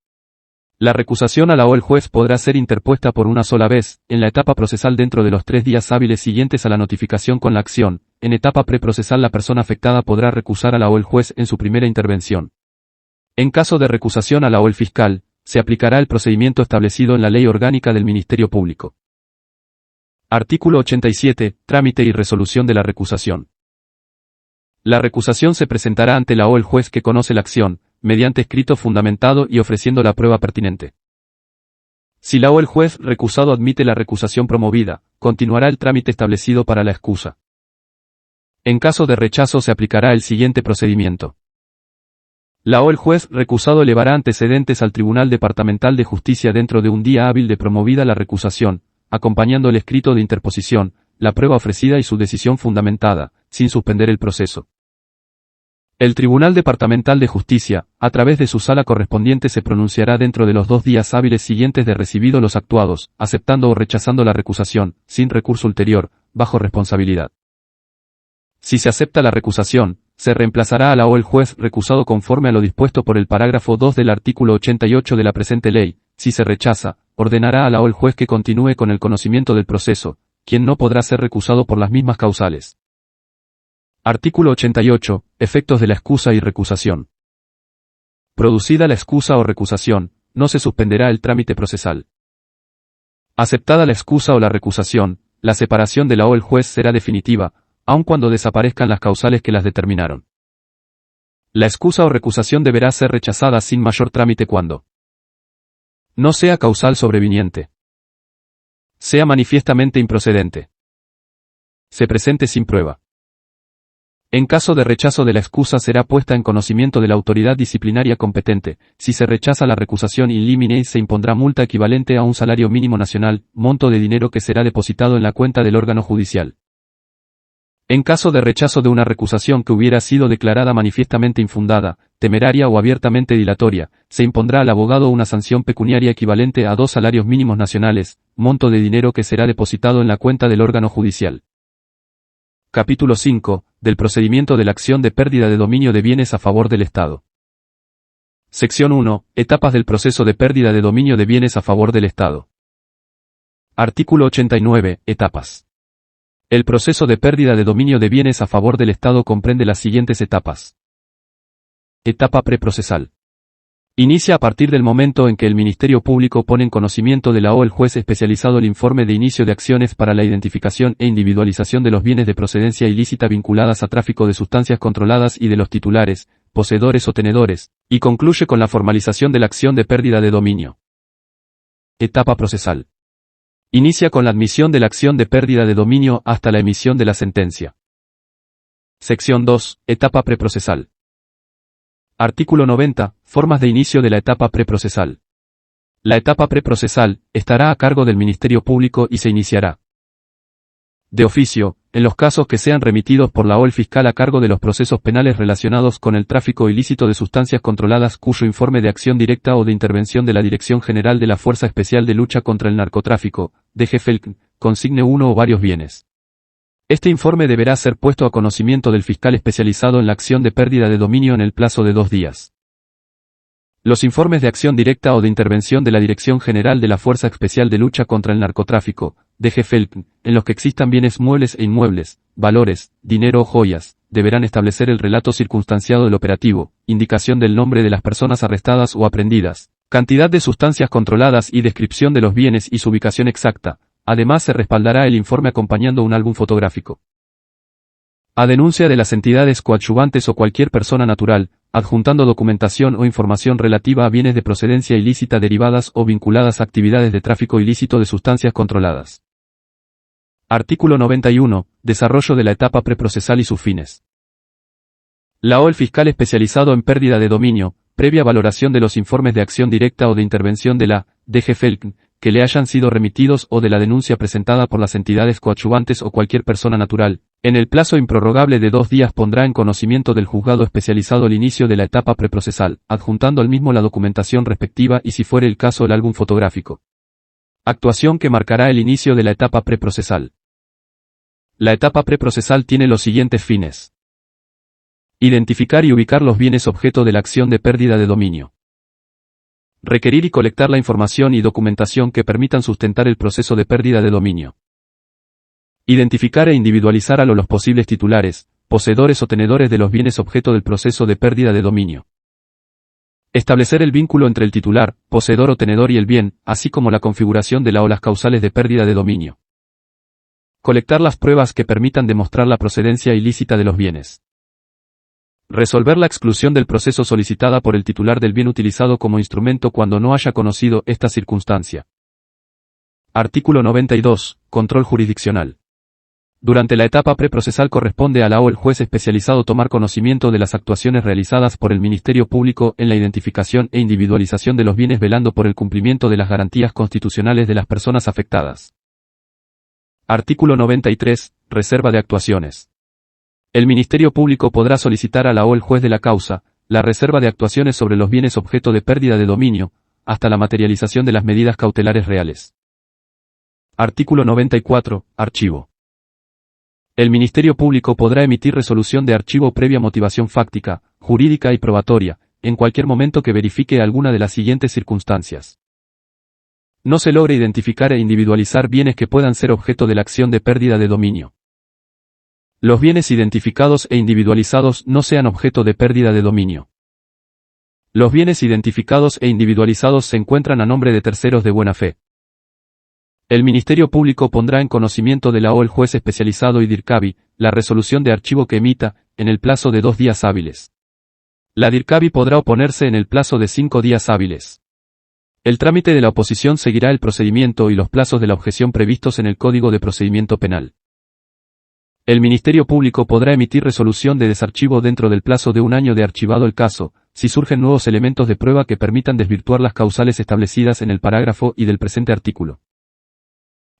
Speaker 1: La recusación a la o el juez podrá ser interpuesta por una sola vez, en la etapa procesal dentro de los 3 días hábiles siguientes a la notificación con la acción. En etapa preprocesal la persona afectada podrá recusar a la o el juez en su primera intervención. En caso de recusación a la o el fiscal, se aplicará el procedimiento establecido en la Ley Orgánica del Ministerio Público. Artículo 87. Trámite y resolución de la recusación. La recusación se presentará ante la o el juez que conoce la acción, mediante escrito fundamentado y ofreciendo la prueba pertinente. Si la o el juez recusado admite la recusación promovida, continuará el trámite establecido para la excusa. En caso de rechazo se aplicará el siguiente procedimiento. La o el juez recusado elevará antecedentes al Tribunal Departamental de Justicia dentro de un día hábil de promovida la recusación, acompañando el escrito de interposición, la prueba ofrecida y su decisión fundamentada, sin suspender el proceso. El Tribunal Departamental de Justicia, a través de su sala correspondiente se pronunciará dentro de los 2 días hábiles siguientes de recibido los actuados, aceptando o rechazando la recusación, sin recurso ulterior, bajo responsabilidad. Si se acepta la recusación, se reemplazará a la o el juez recusado conforme a lo dispuesto por el parágrafo 2 del artículo 88 de la presente ley. Si se rechaza, ordenará a la o el juez que continúe con el conocimiento del proceso, quien no podrá ser recusado por las mismas causales. Artículo 88. Efectos de la excusa y recusación. Producida la excusa o recusación, no se suspenderá el trámite procesal. Aceptada la excusa o la recusación, la separación de la o el juez será definitiva, aun cuando desaparezcan las causales que las determinaron. La excusa o recusación deberá ser rechazada sin mayor trámite cuando no sea causal sobreviniente, sea manifiestamente improcedente, se presente sin prueba. En caso de rechazo de la excusa será puesta en conocimiento de la autoridad disciplinaria competente. Si se rechaza la recusación in limine se impondrá multa equivalente a un salario mínimo nacional, monto de dinero que será depositado en la cuenta del órgano judicial. En caso de rechazo de una recusación que hubiera sido declarada manifiestamente infundada, temeraria o abiertamente dilatoria, se impondrá al abogado una sanción pecuniaria equivalente a 2 salarios mínimos nacionales, monto de dinero que será depositado en la cuenta del órgano judicial. Capítulo 5. Del procedimiento de la acción de pérdida de dominio de bienes a favor del Estado. Sección 1. Etapas del proceso de pérdida de dominio de bienes a favor del Estado. Artículo 89. Etapas. El proceso de pérdida de dominio de bienes a favor del Estado comprende las siguientes etapas. Etapa preprocesal. Inicia a partir del momento en que el Ministerio Público pone en conocimiento de la o el juez especializado el informe de inicio de acciones para la identificación e individualización de los bienes de procedencia ilícita vinculadas a tráfico de sustancias controladas y de los titulares, poseedores o tenedores, y concluye con la formalización de la acción de pérdida de dominio. Etapa procesal. Inicia con la admisión de la acción de pérdida de dominio hasta la emisión de la sentencia. Sección 2. Etapa preprocesal. Artículo 90. Formas de inicio de la etapa preprocesal. La etapa preprocesal estará a cargo del Ministerio Público y se iniciará de oficio, en los casos que sean remitidos por la o el fiscal a cargo de los procesos penales relacionados con el tráfico ilícito de sustancias controladas cuyo informe de acción directa o de intervención de la Dirección General de la Fuerza Especial de Lucha contra el Narcotráfico, DGFELC, consigne uno o varios bienes. Este informe deberá ser puesto a conocimiento del fiscal especializado en la acción de pérdida de dominio en el plazo de 2 días. Los informes de acción directa o de intervención de la Dirección General de la Fuerza Especial de Lucha contra el Narcotráfico, DGFELC, en los que existan bienes muebles e inmuebles, valores, dinero o joyas, deberán establecer el relato circunstanciado del operativo, indicación del nombre de las personas arrestadas o aprehendidas, Cantidad de sustancias controladas y descripción de los bienes y su ubicación exacta. Además se respaldará el informe acompañando un álbum fotográfico. A denuncia de las entidades coadyuvantes o cualquier persona natural, adjuntando documentación o información relativa a bienes de procedencia ilícita derivadas o vinculadas a actividades de tráfico ilícito de sustancias controladas. Artículo 91. Desarrollo de la etapa preprocesal y sus fines. La o el fiscal especializado en pérdida de dominio, previa valoración de los informes de acción directa o de intervención de la DGFELCN, que le hayan sido remitidos o de la denuncia presentada por las entidades coadyuvantes o cualquier persona natural, en el plazo improrrogable de 2 días pondrá en conocimiento del juzgado especializado el inicio de la etapa preprocesal, adjuntando al mismo la documentación respectiva y si fuere el caso el álbum fotográfico. Actuación que marcará el inicio de la etapa preprocesal. La etapa preprocesal tiene los siguientes fines. Identificar y ubicar los bienes objeto de la acción de pérdida de dominio. Requerir y colectar la información y documentación que permitan sustentar el proceso de pérdida de dominio. Identificar e individualizar a los posibles titulares, poseedores o tenedores de los bienes objeto del proceso de pérdida de dominio. Establecer el vínculo entre el titular, poseedor o tenedor y el bien, así como la configuración de la o las causales de pérdida de dominio. Colectar las pruebas que permitan demostrar la procedencia ilícita de los bienes. Resolver la exclusión del proceso solicitada por el titular del bien utilizado como instrumento cuando no haya conocido esta circunstancia. Artículo 92. Control jurisdiccional. Durante la etapa preprocesal corresponde a la o el juez especializado tomar conocimiento de las actuaciones realizadas por el Ministerio Público en la identificación e individualización de los bienes velando por el cumplimiento de las garantías constitucionales de las personas afectadas. Artículo 93. Reserva de actuaciones. El Ministerio Público podrá solicitar a la o el juez de la causa, la reserva de actuaciones sobre los bienes objeto de pérdida de dominio, hasta la materialización de las medidas cautelares reales. Artículo 94. Archivo. El Ministerio Público podrá emitir resolución de archivo previa motivación fáctica, jurídica y probatoria, en cualquier momento que verifique alguna de las siguientes circunstancias. No se logre identificar e individualizar bienes que puedan ser objeto de la acción de pérdida de dominio. Los bienes identificados e individualizados no sean objeto de pérdida de dominio. Los bienes identificados e individualizados se encuentran a nombre de terceros de buena fe. El Ministerio Público pondrá en conocimiento de la o el juez especializado y DIRCABI, la resolución de archivo que emita, en el plazo de 2 días hábiles. La DIRCABI podrá oponerse en el plazo de 5 días hábiles. El trámite de la oposición seguirá el procedimiento y los plazos de la objeción previstos en el Código de Procedimiento Penal. El Ministerio Público podrá emitir resolución de desarchivo dentro del plazo de 1 año de archivado el caso, si surgen nuevos elementos de prueba que permitan desvirtuar las causales establecidas en el parágrafo y del presente artículo.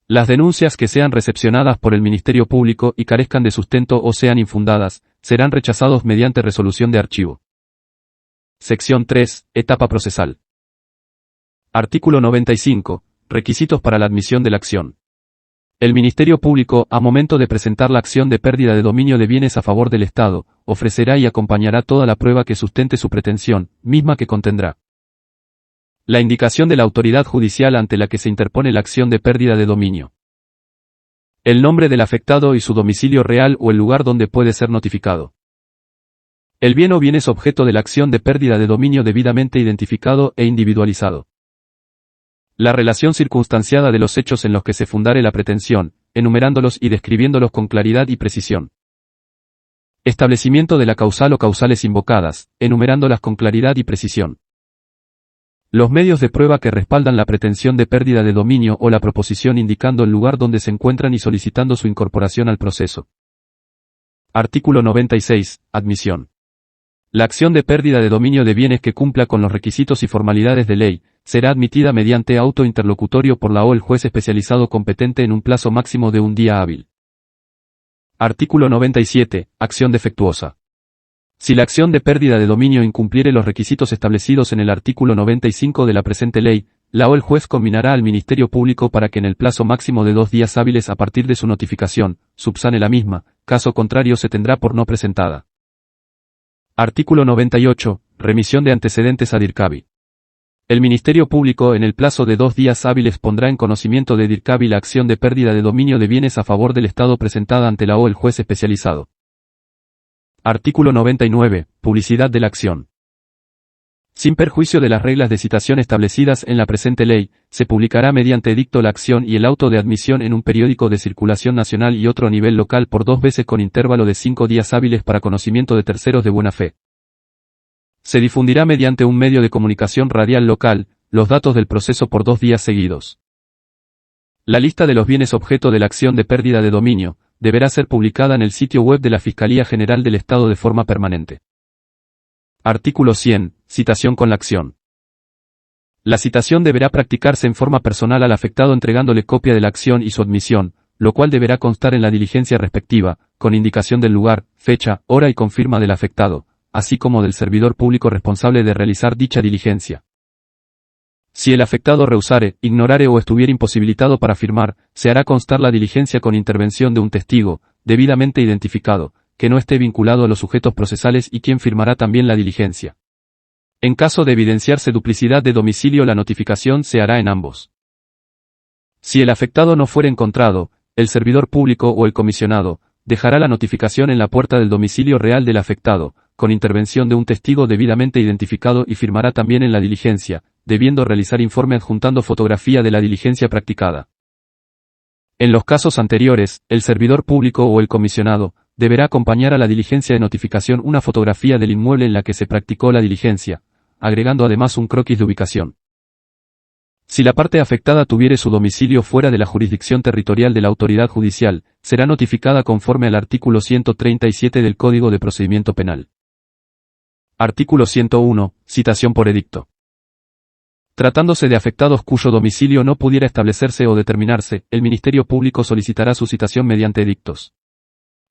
Speaker 1: Las denuncias que sean recepcionadas por el Ministerio Público y carezcan de sustento o sean infundadas, serán rechazados mediante resolución de archivo. Sección 3. Etapa procesal. Artículo 95. Requisitos para la admisión de la acción. El Ministerio Público, a momento de presentar la acción de pérdida de dominio de bienes a favor del Estado, ofrecerá y acompañará toda la prueba que sustente su pretensión, misma que contendrá la indicación de la autoridad judicial ante la que se interpone la acción de pérdida de dominio, el nombre del afectado y su domicilio real o el lugar donde puede ser notificado, el bien o bienes objeto de la acción de pérdida de dominio debidamente identificado e individualizado, la relación circunstanciada de los hechos en los que se fundare la pretensión, enumerándolos y describiéndolos con claridad y precisión. Establecimiento de la causal o causales invocadas, enumerándolas con claridad y precisión. Los medios de prueba que respaldan la pretensión de pérdida de dominio o la proposición indicando el lugar donde se encuentran y solicitando su incorporación al proceso. Artículo 96. Admisión. La acción de pérdida de dominio de bienes que cumpla con los requisitos y formalidades de ley, será admitida mediante auto interlocutorio por la o el juez especializado competente en un plazo máximo de 1 día hábil. Artículo 97. Acción defectuosa. Si la acción de pérdida de dominio incumpliere los requisitos establecidos en el artículo 95 de la presente ley, la o el juez combinará al Ministerio Público para que en el plazo máximo de 2 días hábiles a partir de su notificación, subsane la misma, caso contrario se tendrá por no presentada. Artículo 98. Remisión de antecedentes a DIRCABI. El Ministerio Público en el plazo de 2 días hábiles pondrá en conocimiento de DIRCABI la acción de pérdida de dominio de bienes a favor del Estado presentada ante la o el juez especializado. Artículo 99. Publicidad de la acción. Sin perjuicio de las reglas de citación establecidas en la presente ley, se publicará mediante edicto la acción y el auto de admisión en un periódico de circulación nacional y otro a nivel local por 2 veces con intervalo de 5 días hábiles para conocimiento de terceros de buena fe. Se difundirá mediante un medio de comunicación radial local, los datos del proceso por 2 días seguidos. La lista de los bienes objeto de la acción de pérdida de dominio, deberá ser publicada en el sitio web de la Fiscalía General del Estado de forma permanente. Artículo 100. Citación con la acción. La citación deberá practicarse en forma personal al afectado entregándole copia de la acción y su admisión, lo cual deberá constar en la diligencia respectiva, con indicación del lugar, fecha, hora y con firma del afectado, así como del servidor público responsable de realizar dicha diligencia. Si el afectado rehusare, ignorare o estuviera imposibilitado para firmar, se hará constar la diligencia con intervención de un testigo, debidamente identificado, que no esté vinculado a los sujetos procesales y quien firmará también la diligencia. En caso de evidenciarse duplicidad de domicilio, la notificación se hará en ambos. Si el afectado no fuere encontrado, el servidor público o el comisionado dejará la notificación en la puerta del domicilio real del afectado, con intervención de un testigo debidamente identificado y firmará también en la diligencia, debiendo realizar informe adjuntando fotografía de la diligencia practicada. En los casos anteriores, el servidor público o el comisionado deberá acompañar a la diligencia de notificación una fotografía del inmueble en la que se practicó la diligencia, agregando además un croquis de ubicación. Si la parte afectada tuviere su domicilio fuera de la jurisdicción territorial de la autoridad judicial, será notificada conforme al artículo 137 del Código de Procedimiento Penal. Artículo 101. Citación por edicto. Tratándose de afectados cuyo domicilio no pudiera establecerse o determinarse, el Ministerio Público solicitará su citación mediante edictos.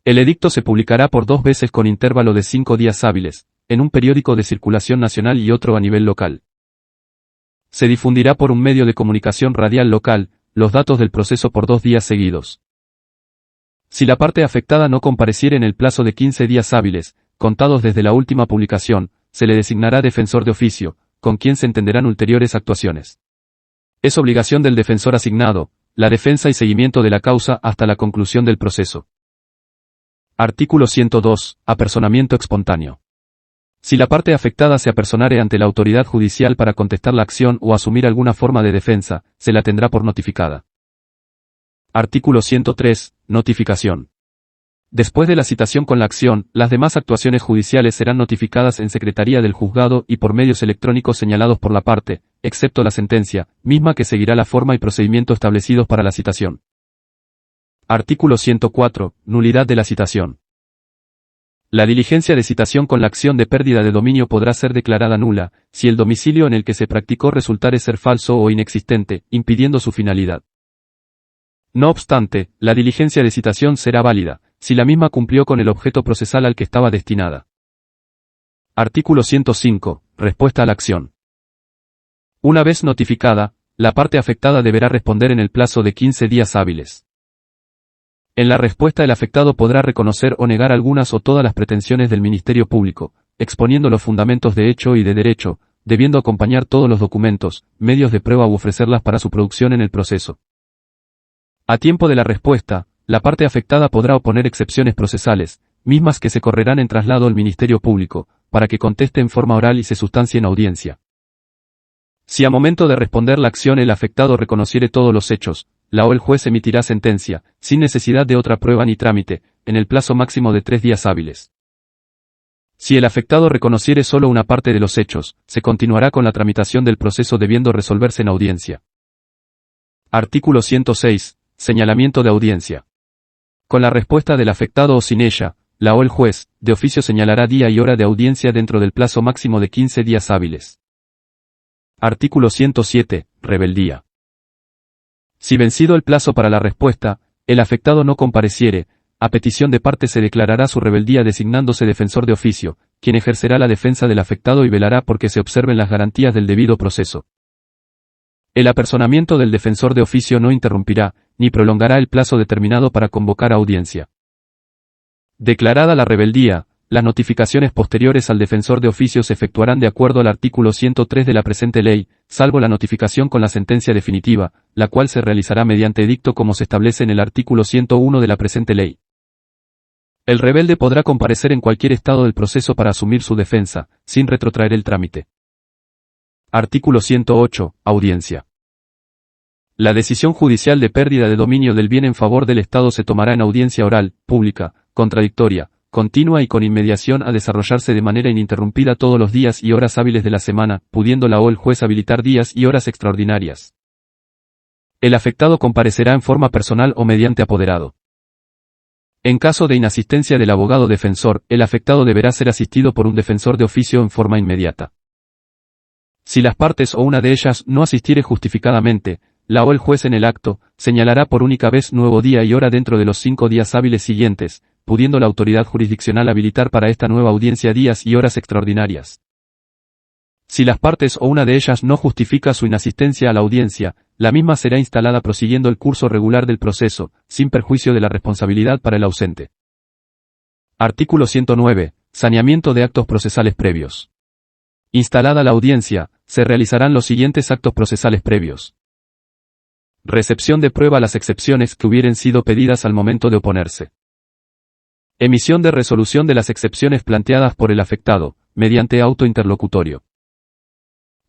Speaker 1: El edicto se publicará por 2 veces con intervalo de 5 días hábiles, en un periódico de circulación nacional y otro a nivel local. Se difundirá por un medio de comunicación radial local, los datos del proceso por 2 días seguidos. Si la parte afectada no compareciere en el plazo de 15 días hábiles, contados desde la última publicación, se le designará defensor de oficio, con quien se entenderán ulteriores actuaciones. Es obligación del defensor asignado, la defensa y seguimiento de la causa hasta la conclusión del proceso. Artículo 102. Apersonamiento espontáneo. Si la parte afectada se apersonare ante la autoridad judicial para contestar la acción o asumir alguna forma de defensa, se la tendrá por notificada. Artículo 103. Notificación. Después de la citación con la acción, las demás actuaciones judiciales serán notificadas en Secretaría del Juzgado y por medios electrónicos señalados por la parte, excepto la sentencia, misma que seguirá la forma y procedimiento establecidos para la citación. Artículo 104. Nulidad de la citación. La diligencia de citación con la acción de pérdida de dominio podrá ser declarada nula, si el domicilio en el que se practicó resultare ser falso o inexistente, impidiendo su finalidad. No obstante, la diligencia de citación será válida, si la misma cumplió con el objeto procesal al que estaba destinada. Artículo 105. Respuesta a la acción. Una vez notificada, la parte afectada deberá responder en el plazo de 15 días hábiles. En la respuesta el afectado podrá reconocer o negar algunas o todas las pretensiones del Ministerio Público, exponiendo los fundamentos de hecho y de derecho, debiendo acompañar todos los documentos, medios de prueba u ofrecerlas para su producción en el proceso. A tiempo de la respuesta, la parte afectada podrá oponer excepciones procesales, mismas que se correrán en traslado al Ministerio Público, para que conteste en forma oral y se sustancie en audiencia. Si a momento de responder la acción el afectado reconociere todos los hechos, la o el juez emitirá sentencia, sin necesidad de otra prueba ni trámite, en el plazo máximo de 3 días hábiles. Si el afectado reconociere solo una parte de los hechos, se continuará con la tramitación del proceso debiendo resolverse en audiencia. Artículo 106. Señalamiento de audiencia. Con la respuesta del afectado o sin ella, la o el juez, de oficio señalará día y hora de audiencia dentro del plazo máximo de 15 días hábiles. Artículo 107. Rebeldía. Si vencido el plazo para la respuesta, el afectado no compareciere, a petición de parte se declarará su rebeldía designándose defensor de oficio, quien ejercerá la defensa del afectado y velará porque se observen las garantías del debido proceso. El apersonamiento del defensor de oficio no interrumpirá, ni prolongará el plazo determinado para convocar a audiencia. Declarada la rebeldía, las notificaciones posteriores al defensor de oficio se efectuarán de acuerdo al artículo 103 de la presente ley, salvo la notificación con la sentencia definitiva, la cual se realizará mediante edicto como se establece en el artículo 101 de la presente ley. El rebelde podrá comparecer en cualquier estado del proceso para asumir su defensa, sin retrotraer el trámite. Artículo 108. Audiencia. La decisión judicial de pérdida de dominio del bien en favor del Estado se tomará en audiencia oral, pública, contradictoria, continua y con inmediación a desarrollarse de manera ininterrumpida todos los días y horas hábiles de la semana, pudiéndola o el juez habilitar días y horas extraordinarias. El afectado comparecerá en forma personal o mediante apoderado. En caso de inasistencia del abogado defensor, el afectado deberá ser asistido por un defensor de oficio en forma inmediata. Si las partes o una de ellas no asistiere justificadamente, la o el juez en el acto, señalará por única vez nuevo día y hora dentro de los 5 días hábiles siguientes, pudiendo la autoridad jurisdiccional habilitar para esta nueva audiencia días y horas extraordinarias. Si las partes o una de ellas no justifica su inasistencia a la audiencia, la misma será instalada prosiguiendo el curso regular del proceso, sin perjuicio de la responsabilidad para el ausente. Artículo 109. Saneamiento de actos procesales previos. Instalada la audiencia, se realizarán los siguientes actos procesales previos. Recepción de prueba las excepciones que hubieren sido pedidas al momento de oponerse. Emisión de resolución de las excepciones planteadas por el afectado, mediante auto interlocutorio.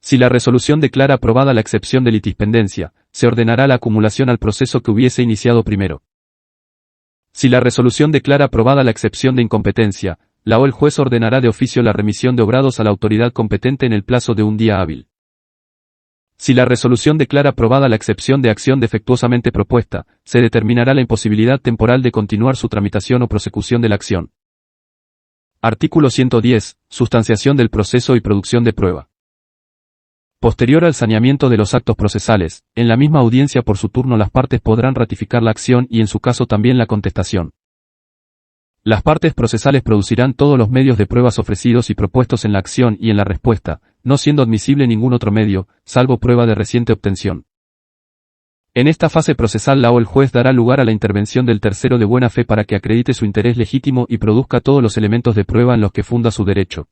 Speaker 1: Si la resolución declara aprobada la excepción de litispendencia, se ordenará la acumulación al proceso que hubiese iniciado primero. Si la resolución declara aprobada la excepción de incompetencia, la o el juez ordenará de oficio la remisión de obrados a la autoridad competente en el plazo de un día hábil. Si la resolución declara aprobada la excepción de acción defectuosamente propuesta, se determinará la imposibilidad temporal de continuar su tramitación o prosecución de la acción. Artículo 110. Sustanciación del proceso y producción de prueba. Posterior al saneamiento de los actos procesales, en la misma audiencia por su turno las partes podrán ratificar la acción y en su caso también la contestación. Las partes procesales producirán todos los medios de pruebas ofrecidos y propuestos en la acción y en la respuesta, no siendo admisible ningún otro medio, salvo prueba de reciente obtención. En esta fase procesal la o el juez dará lugar a la intervención del tercero de buena fe para que acredite su interés legítimo y produzca todos los elementos de prueba en los que funda su derecho.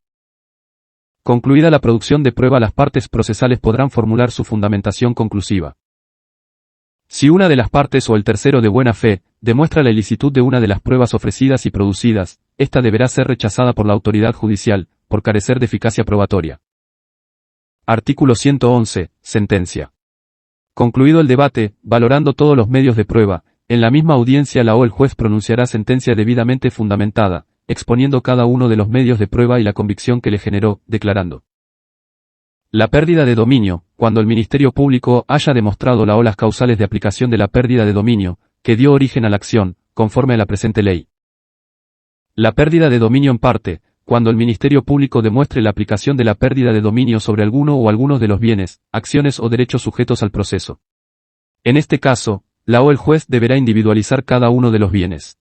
Speaker 1: Concluida la producción de prueba, las partes procesales podrán formular su fundamentación conclusiva. Si una de las partes o el tercero de buena fe demuestra la ilicitud de una de las pruebas ofrecidas y producidas, esta deberá ser rechazada por la autoridad judicial, por carecer de eficacia probatoria. Artículo 111. Sentencia. Concluido el debate, valorando todos los medios de prueba, en la misma audiencia la o el juez pronunciará sentencia debidamente fundamentada, exponiendo cada uno de los medios de prueba y la convicción que le generó, declarando: la pérdida de dominio, cuando el Ministerio Público haya demostrado la o las causales de aplicación de la pérdida de dominio, que dio origen a la acción, conforme a la presente ley. La pérdida de dominio en parte, cuando el Ministerio Público demuestre la aplicación de la pérdida de dominio sobre alguno o algunos de los bienes, acciones o derechos sujetos al proceso. En este caso, la o el juez deberá individualizar cada uno de los bienes.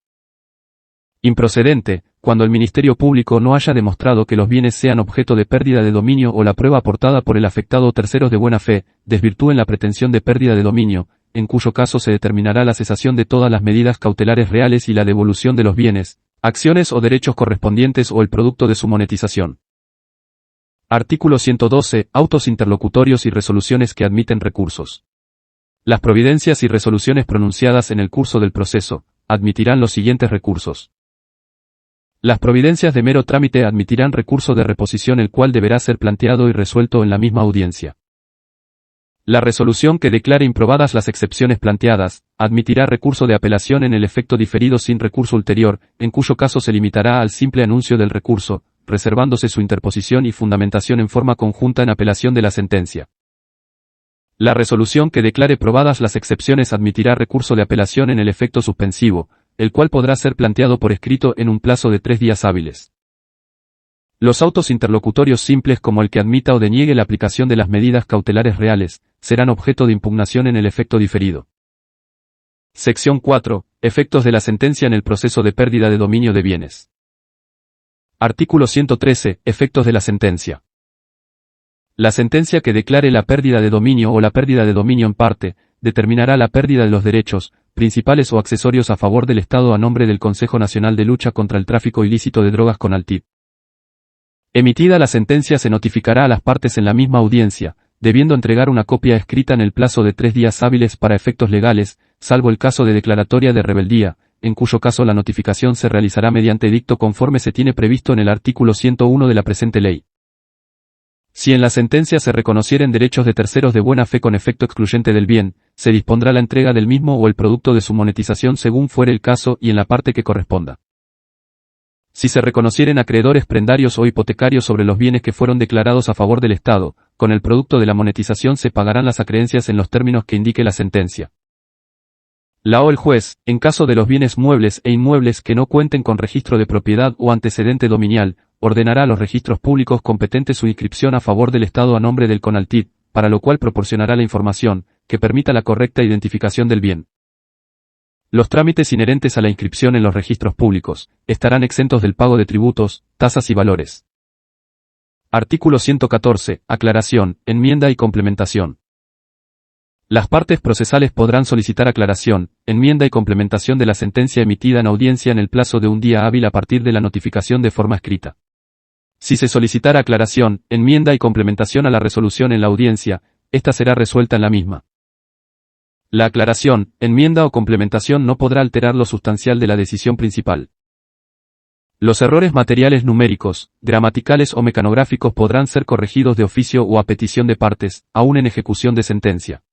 Speaker 1: Improcedente, cuando el Ministerio Público no haya demostrado que los bienes sean objeto de pérdida de dominio o la prueba aportada por el afectado o terceros de buena fe desvirtúen la pretensión de pérdida de dominio, en cuyo caso se determinará la cesación de todas las medidas cautelares reales y la devolución de los bienes, acciones o derechos correspondientes o el producto de su monetización. Artículo 112. Autos interlocutorios y resoluciones que admiten recursos. Las providencias y resoluciones pronunciadas en el curso del proceso admitirán los siguientes recursos. Las providencias de mero trámite admitirán recurso de reposición, el cual deberá ser planteado y resuelto en la misma audiencia. La resolución que declare improbadas las excepciones planteadas, admitirá recurso de apelación en el efecto diferido sin recurso ulterior, en cuyo caso se limitará al simple anuncio del recurso, reservándose su interposición y fundamentación en forma conjunta en apelación de la sentencia. La resolución que declare probadas las excepciones admitirá recurso de apelación en el efecto suspensivo, el cual podrá ser planteado por escrito en un plazo de 3 días hábiles. Los autos interlocutorios simples, como el que admita o deniegue la aplicación de las medidas cautelares reales, serán objeto de impugnación en el efecto diferido. Sección 4. Efectos de la sentencia en el proceso de pérdida de dominio de bienes. Artículo 113. Efectos de la sentencia. La sentencia que declare la pérdida de dominio o la pérdida de dominio en parte, determinará la pérdida de los derechos, principales o accesorios a favor del Estado a nombre del Consejo Nacional de Lucha contra el Tráfico Ilícito de Drogas CONALTID. Emitida la sentencia se notificará a las partes en la misma audiencia, debiendo entregar una copia escrita en el plazo de 3 días hábiles para efectos legales, salvo el caso de declaratoria de rebeldía, en cuyo caso la notificación se realizará mediante edicto conforme se tiene previsto en el artículo 101 de la presente ley. Si en la sentencia se reconocieren derechos de terceros de buena fe con efecto excluyente del bien, se dispondrá la entrega del mismo o el producto de su monetización según fuere el caso y en la parte que corresponda. Si se reconocieren acreedores prendarios o hipotecarios sobre los bienes que fueron declarados a favor del Estado, con el producto de la monetización se pagarán las acreencias en los términos que indique la sentencia. La o el juez, en caso de los bienes muebles e inmuebles que no cuenten con registro de propiedad o antecedente dominial, ordenará a los registros públicos competentes su inscripción a favor del Estado a nombre del CONALTID, para lo cual proporcionará la información que permita la correcta identificación del bien. Los trámites inherentes a la inscripción en los registros públicos estarán exentos del pago de tributos, tasas y valores. Artículo 114. Aclaración, enmienda y complementación. Las partes procesales podrán solicitar aclaración, enmienda y complementación de la sentencia emitida en audiencia en el plazo de un día hábil a partir de la notificación de forma escrita. Si se solicitara aclaración, enmienda y complementación a la resolución en la audiencia, esta será resuelta en la misma. La aclaración, enmienda o complementación no podrá alterar lo sustancial de la decisión principal. Los errores materiales numéricos, gramaticales o mecanográficos podrán ser corregidos de oficio o a petición de partes, aún en ejecución de sentencia.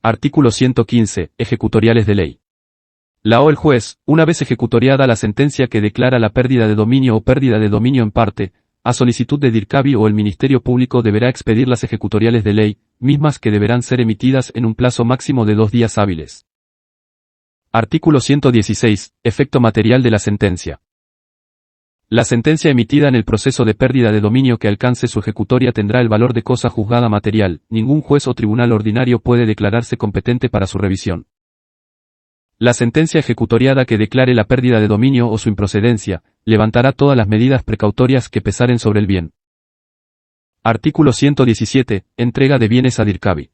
Speaker 1: Artículo 115. Ejecutoriales de ley. La o el juez, una vez ejecutoriada la sentencia que declara la pérdida de dominio o pérdida de dominio en parte, a solicitud de DIRCABI o el Ministerio Público deberá expedir las ejecutoriales de ley, mismas que deberán ser emitidas en un plazo máximo de 2 días hábiles. Artículo 116. Efecto material de la sentencia. La sentencia emitida en el proceso de pérdida de dominio que alcance su ejecutoria tendrá el valor de cosa juzgada material, ningún juez o tribunal ordinario puede declararse competente para su revisión. La sentencia ejecutoriada que declare la pérdida de dominio o su improcedencia, levantará todas las medidas precautorias que pesaren sobre el bien. Artículo 117. Entrega de bienes a DIRCABI.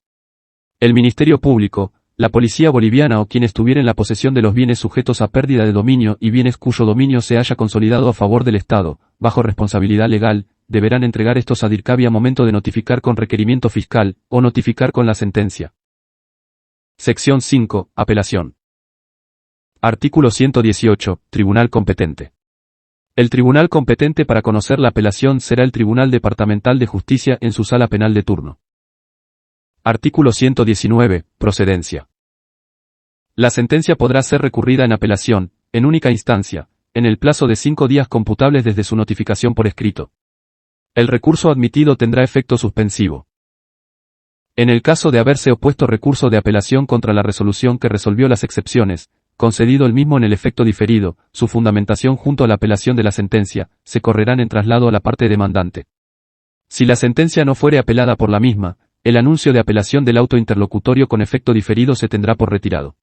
Speaker 1: El Ministerio Público, la Policía Boliviana o quien estuviera en la posesión de los bienes sujetos a pérdida de dominio y bienes cuyo dominio se haya consolidado a favor del Estado, bajo responsabilidad legal, deberán entregar estos a DIRCABI a momento de notificar con requerimiento fiscal, o notificar con la sentencia. Sección 5. Apelación. Artículo 118. Tribunal competente. El tribunal competente para conocer la apelación será el Tribunal Departamental de Justicia en su sala penal de turno. Artículo 119. Procedencia. La sentencia podrá ser recurrida en apelación, en única instancia, en el plazo de 5 días computables desde su notificación por escrito. El recurso admitido tendrá efecto suspensivo. En el caso de haberse opuesto recurso de apelación contra la resolución que resolvió las excepciones, concedido el mismo en el efecto diferido, su fundamentación junto a la apelación de la sentencia, se correrán en traslado a la parte demandante. Si la sentencia no fuere apelada por la misma, el anuncio de apelación del auto interlocutorio con efecto diferido se tendrá por retirado.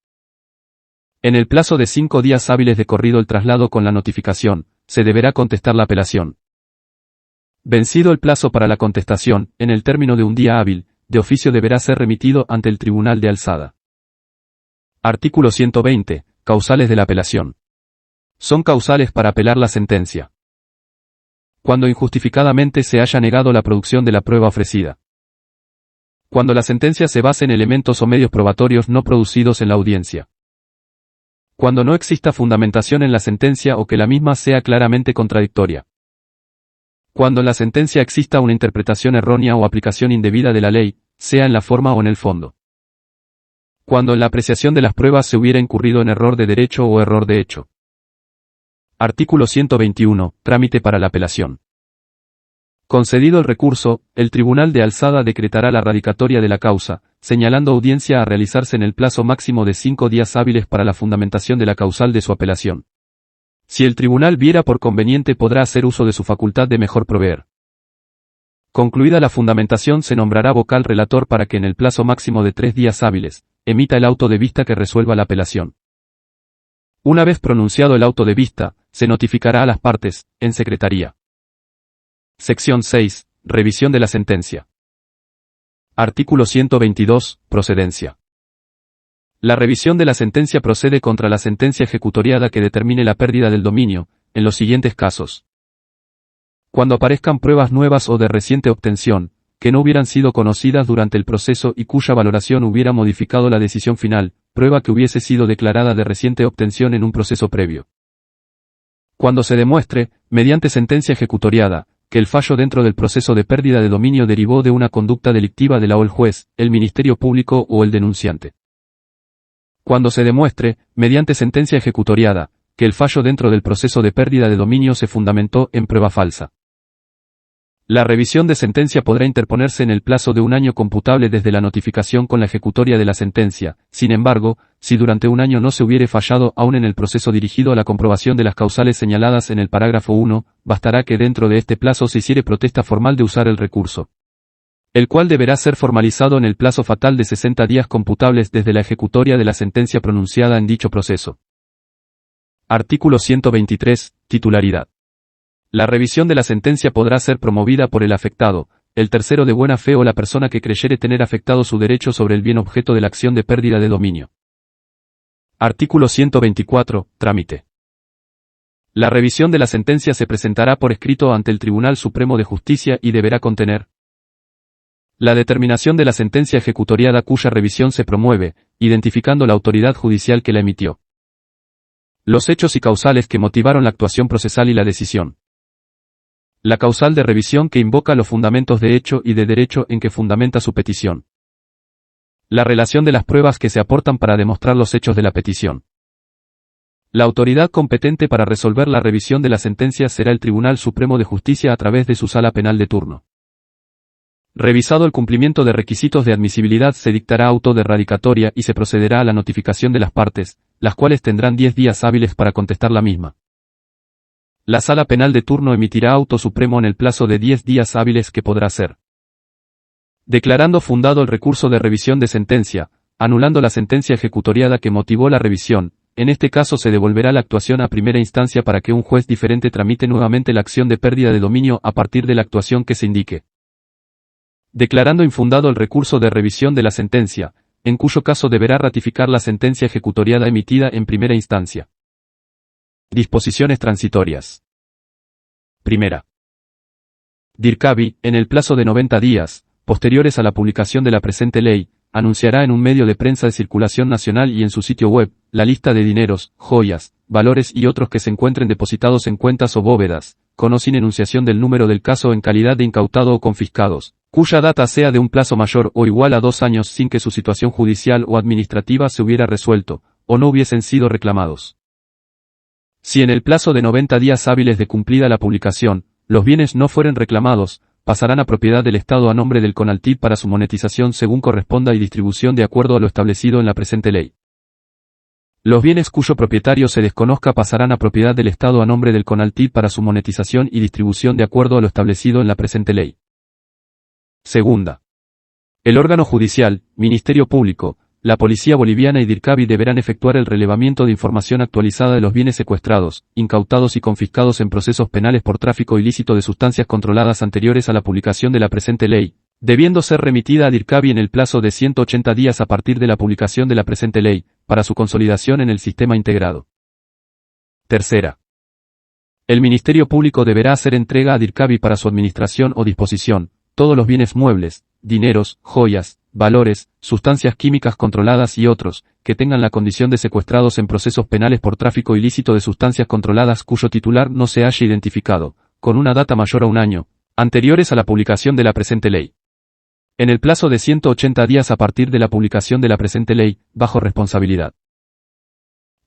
Speaker 1: En el plazo de 5 días hábiles de corrido el traslado con la notificación, se deberá contestar la apelación. Vencido el plazo para la contestación, en el término de un día hábil, de oficio deberá ser remitido ante el Tribunal de Alzada. Artículo 120. Causales de la apelación. Son causales para apelar la sentencia. Cuando injustificadamente se haya negado la producción de la prueba ofrecida. Cuando la sentencia se base en elementos o medios probatorios no producidos en la audiencia. Cuando no exista fundamentación en la sentencia o que la misma sea claramente contradictoria. Cuando en la sentencia exista una interpretación errónea o aplicación indebida de la ley, sea en la forma o en el fondo. Cuando en la apreciación de las pruebas se hubiera incurrido en error de derecho o error de hecho. Artículo 121. Trámite para la apelación. Concedido el recurso, el Tribunal de Alzada decretará la radicatoria de la causa, señalando audiencia a realizarse en el plazo máximo de 5 días hábiles para la fundamentación de la causal de su apelación. Si el tribunal viera por conveniente podrá hacer uso de su facultad de mejor proveer. Concluida la fundamentación se nombrará vocal relator para que en el plazo máximo de 3 días hábiles, emita el auto de vista que resuelva la apelación. Una vez pronunciado el auto de vista, se notificará a las partes, en secretaría. Sección 6. Revisión de la sentencia. Artículo 122. Procedencia. La revisión de la sentencia procede contra la sentencia ejecutoriada que determine la pérdida del dominio, en los siguientes casos. Cuando aparezcan pruebas nuevas o de reciente obtención, que no hubieran sido conocidas durante el proceso y cuya valoración hubiera modificado la decisión final, prueba que hubiese sido declarada de reciente obtención en un proceso previo. Cuando se demuestre, mediante sentencia ejecutoriada, que el fallo dentro del proceso de pérdida de dominio derivó de una conducta delictiva de la o el juez, el Ministerio Público o el denunciante. Cuando se demuestre, mediante sentencia ejecutoriada, que el fallo dentro del proceso de pérdida de dominio se fundamentó en prueba falsa. La revisión de sentencia podrá interponerse en el plazo de un año computable desde la notificación con la ejecutoria de la sentencia. Sin embargo, si durante un año no se hubiere fallado aún en el proceso dirigido a la comprobación de las causales señaladas en el parágrafo 1, bastará que dentro de este plazo se hiciere protesta formal de usar el recurso, el cual deberá ser formalizado en el plazo fatal de 60 días computables desde la ejecutoria de la sentencia pronunciada en dicho proceso. Artículo 123. Titularidad. La revisión de la sentencia podrá ser promovida por el afectado, el tercero de buena fe o la persona que creyere tener afectado su derecho sobre el bien objeto de la acción de pérdida de dominio. Artículo 124. Trámite. La revisión de la sentencia se presentará por escrito ante el Tribunal Supremo de Justicia y deberá contener la determinación de la sentencia ejecutoriada cuya revisión se promueve, identificando la autoridad judicial que la emitió, los hechos y causales que motivaron la actuación procesal y la decisión, la causal de revisión que invoca los fundamentos de hecho y de derecho en que fundamenta su petición, la relación de las pruebas que se aportan para demostrar los hechos de la petición. La autoridad competente para resolver la revisión de la sentencia será el Tribunal Supremo de Justicia a través de su sala penal de turno. Revisado el cumplimiento de requisitos de admisibilidad, se dictará auto de radicatoria y se procederá a la notificación de las partes, las cuales tendrán 10 días hábiles para contestar la misma. La sala penal de turno emitirá auto supremo en el plazo de 10 días hábiles que podrá ser declarando fundado el recurso de revisión de sentencia, anulando la sentencia ejecutoriada que motivó la revisión. En este caso se devolverá la actuación a primera instancia para que un juez diferente tramite nuevamente la acción de pérdida de dominio a partir de la actuación que se indique, declarando infundado el recurso de revisión de la sentencia, en cuyo caso deberá ratificar la sentencia ejecutoriada emitida en primera instancia. Disposiciones transitorias. Primera. DIRCABI, en el plazo de 90 días, posteriores a la publicación de la presente ley, anunciará en un medio de prensa de circulación nacional y en su sitio web, la lista de dineros, joyas, valores y otros que se encuentren depositados en cuentas o bóvedas, con o sin enunciación del número del caso en calidad de incautado o confiscados, cuya data sea de un plazo mayor o igual a 2 años sin que su situación judicial o administrativa se hubiera resuelto, o no hubiesen sido reclamados. Si en el plazo de 90 días hábiles de cumplida la publicación, los bienes no fueren reclamados, pasarán a propiedad del Estado a nombre del CONALTIP para su monetización según corresponda y distribución de acuerdo a lo establecido en la presente ley. Los bienes cuyo propietario se desconozca pasarán a propiedad del Estado a nombre del CONALTIP para su monetización y distribución de acuerdo a lo establecido en la presente ley. Segunda. El órgano judicial, Ministerio Público, la Policía Boliviana y DIRCABI deberán efectuar el relevamiento de información actualizada de los bienes secuestrados, incautados y confiscados en procesos penales por tráfico ilícito de sustancias controladas anteriores a la publicación de la presente ley, debiendo ser remitida a DIRCABI en el plazo de 180 días a partir de la publicación de la presente ley, para su consolidación en el sistema integrado. Tercera. El Ministerio Público deberá hacer entrega a DIRCABI para su administración o disposición, todos los bienes muebles, dineros, joyas, valores, sustancias químicas controladas y otros, que tengan la condición de secuestrados en procesos penales por tráfico ilícito de sustancias controladas cuyo titular no se haya identificado, con una data mayor a un año, anteriores a la publicación de la presente ley. En el plazo de 180 días a partir de la publicación de la presente ley, bajo responsabilidad.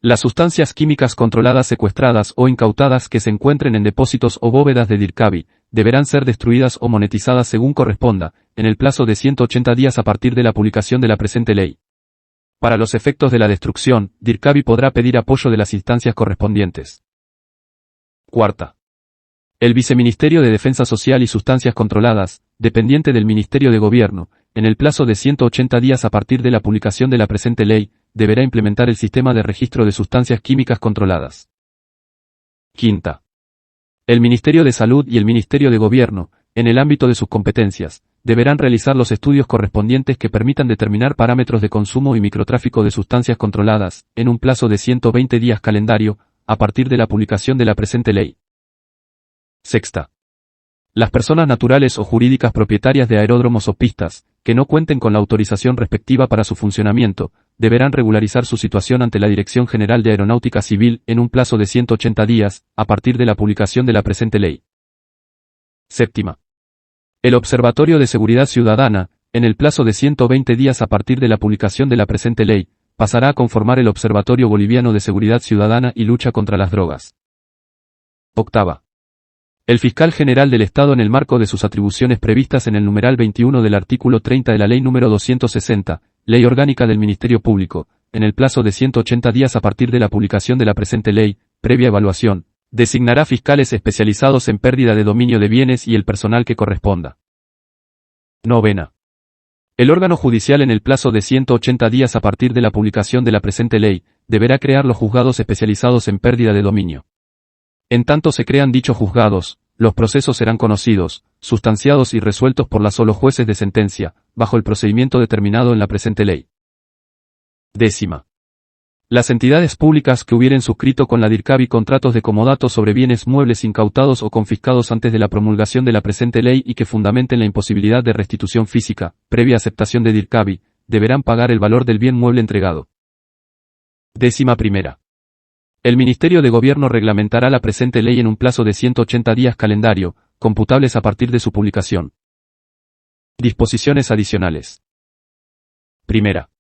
Speaker 1: Las sustancias químicas controladas secuestradas o incautadas que se encuentren en depósitos o bóvedas de DIRCABI, deberán ser destruidas o monetizadas según corresponda, en el plazo de 180 días a partir de la publicación de la presente ley. Para los efectos de la destrucción, DIRCABI podrá pedir apoyo de las instancias correspondientes. Cuarta. El Viceministerio de Defensa Social y Sustancias Controladas, dependiente del Ministerio de Gobierno, en el plazo de 180 días a partir de la publicación de la presente ley, deberá implementar el sistema de registro de sustancias químicas controladas. Quinta. El Ministerio de Salud y el Ministerio de Gobierno, en el ámbito de sus competencias, deberán realizar los estudios correspondientes que permitan determinar parámetros de consumo y microtráfico de sustancias controladas, en un plazo de 120 días calendario, a partir de la publicación de la presente ley. Sexta. Las personas naturales o jurídicas propietarias de aeródromos o pistas, que no cuenten con la autorización respectiva para su funcionamiento, deberán regularizar su situación ante la Dirección General de Aeronáutica Civil en un plazo de 180 días, a partir de la publicación de la presente ley. Séptima. El Observatorio de Seguridad Ciudadana, en el plazo de 120 días a partir de la publicación de la presente ley, pasará a conformar el Observatorio Boliviano de Seguridad Ciudadana y Lucha contra las Drogas. Octava. El Fiscal General del Estado, en el marco de sus atribuciones previstas en el numeral 21 del artículo 30 de la Ley número 260, Ley Orgánica del Ministerio Público, en el plazo de 180 días a partir de la publicación de la presente ley, previa evaluación, designará fiscales especializados en pérdida de dominio de bienes y el personal que corresponda. Novena. El órgano judicial, en el plazo de 180 días a partir de la publicación de la presente ley, deberá crear los juzgados especializados en pérdida de dominio. En tanto se crean dichos juzgados, los procesos serán conocidos, sustanciados y resueltos por los solos jueces de sentencia, bajo el procedimiento determinado en la presente ley. Décima. Las entidades públicas que hubieren suscrito con la DIRCABI contratos de comodato sobre bienes muebles incautados o confiscados antes de la promulgación de la presente ley y que fundamenten la imposibilidad de restitución física, previa aceptación de DIRCABI, deberán pagar el valor del bien mueble entregado. Décima primera. El Ministerio de Gobierno reglamentará la presente ley en un plazo de 180 días calendario, computables a partir de su publicación. Disposiciones adicionales. Primera.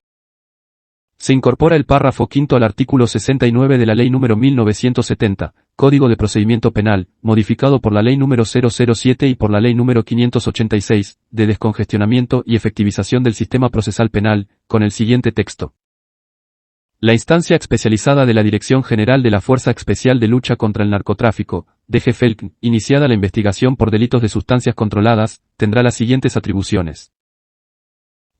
Speaker 1: Se incorpora el párrafo quinto al artículo 69 de la Ley número 1970, Código de Procedimiento Penal, modificado por la Ley número 007 y por la Ley número 586, de descongestionamiento y efectivización del sistema procesal penal, con el siguiente texto. La instancia especializada de la Dirección General de la Fuerza Especial de Lucha contra el Narcotráfico, DGFELC, iniciada la investigación por delitos de sustancias controladas, tendrá las siguientes atribuciones.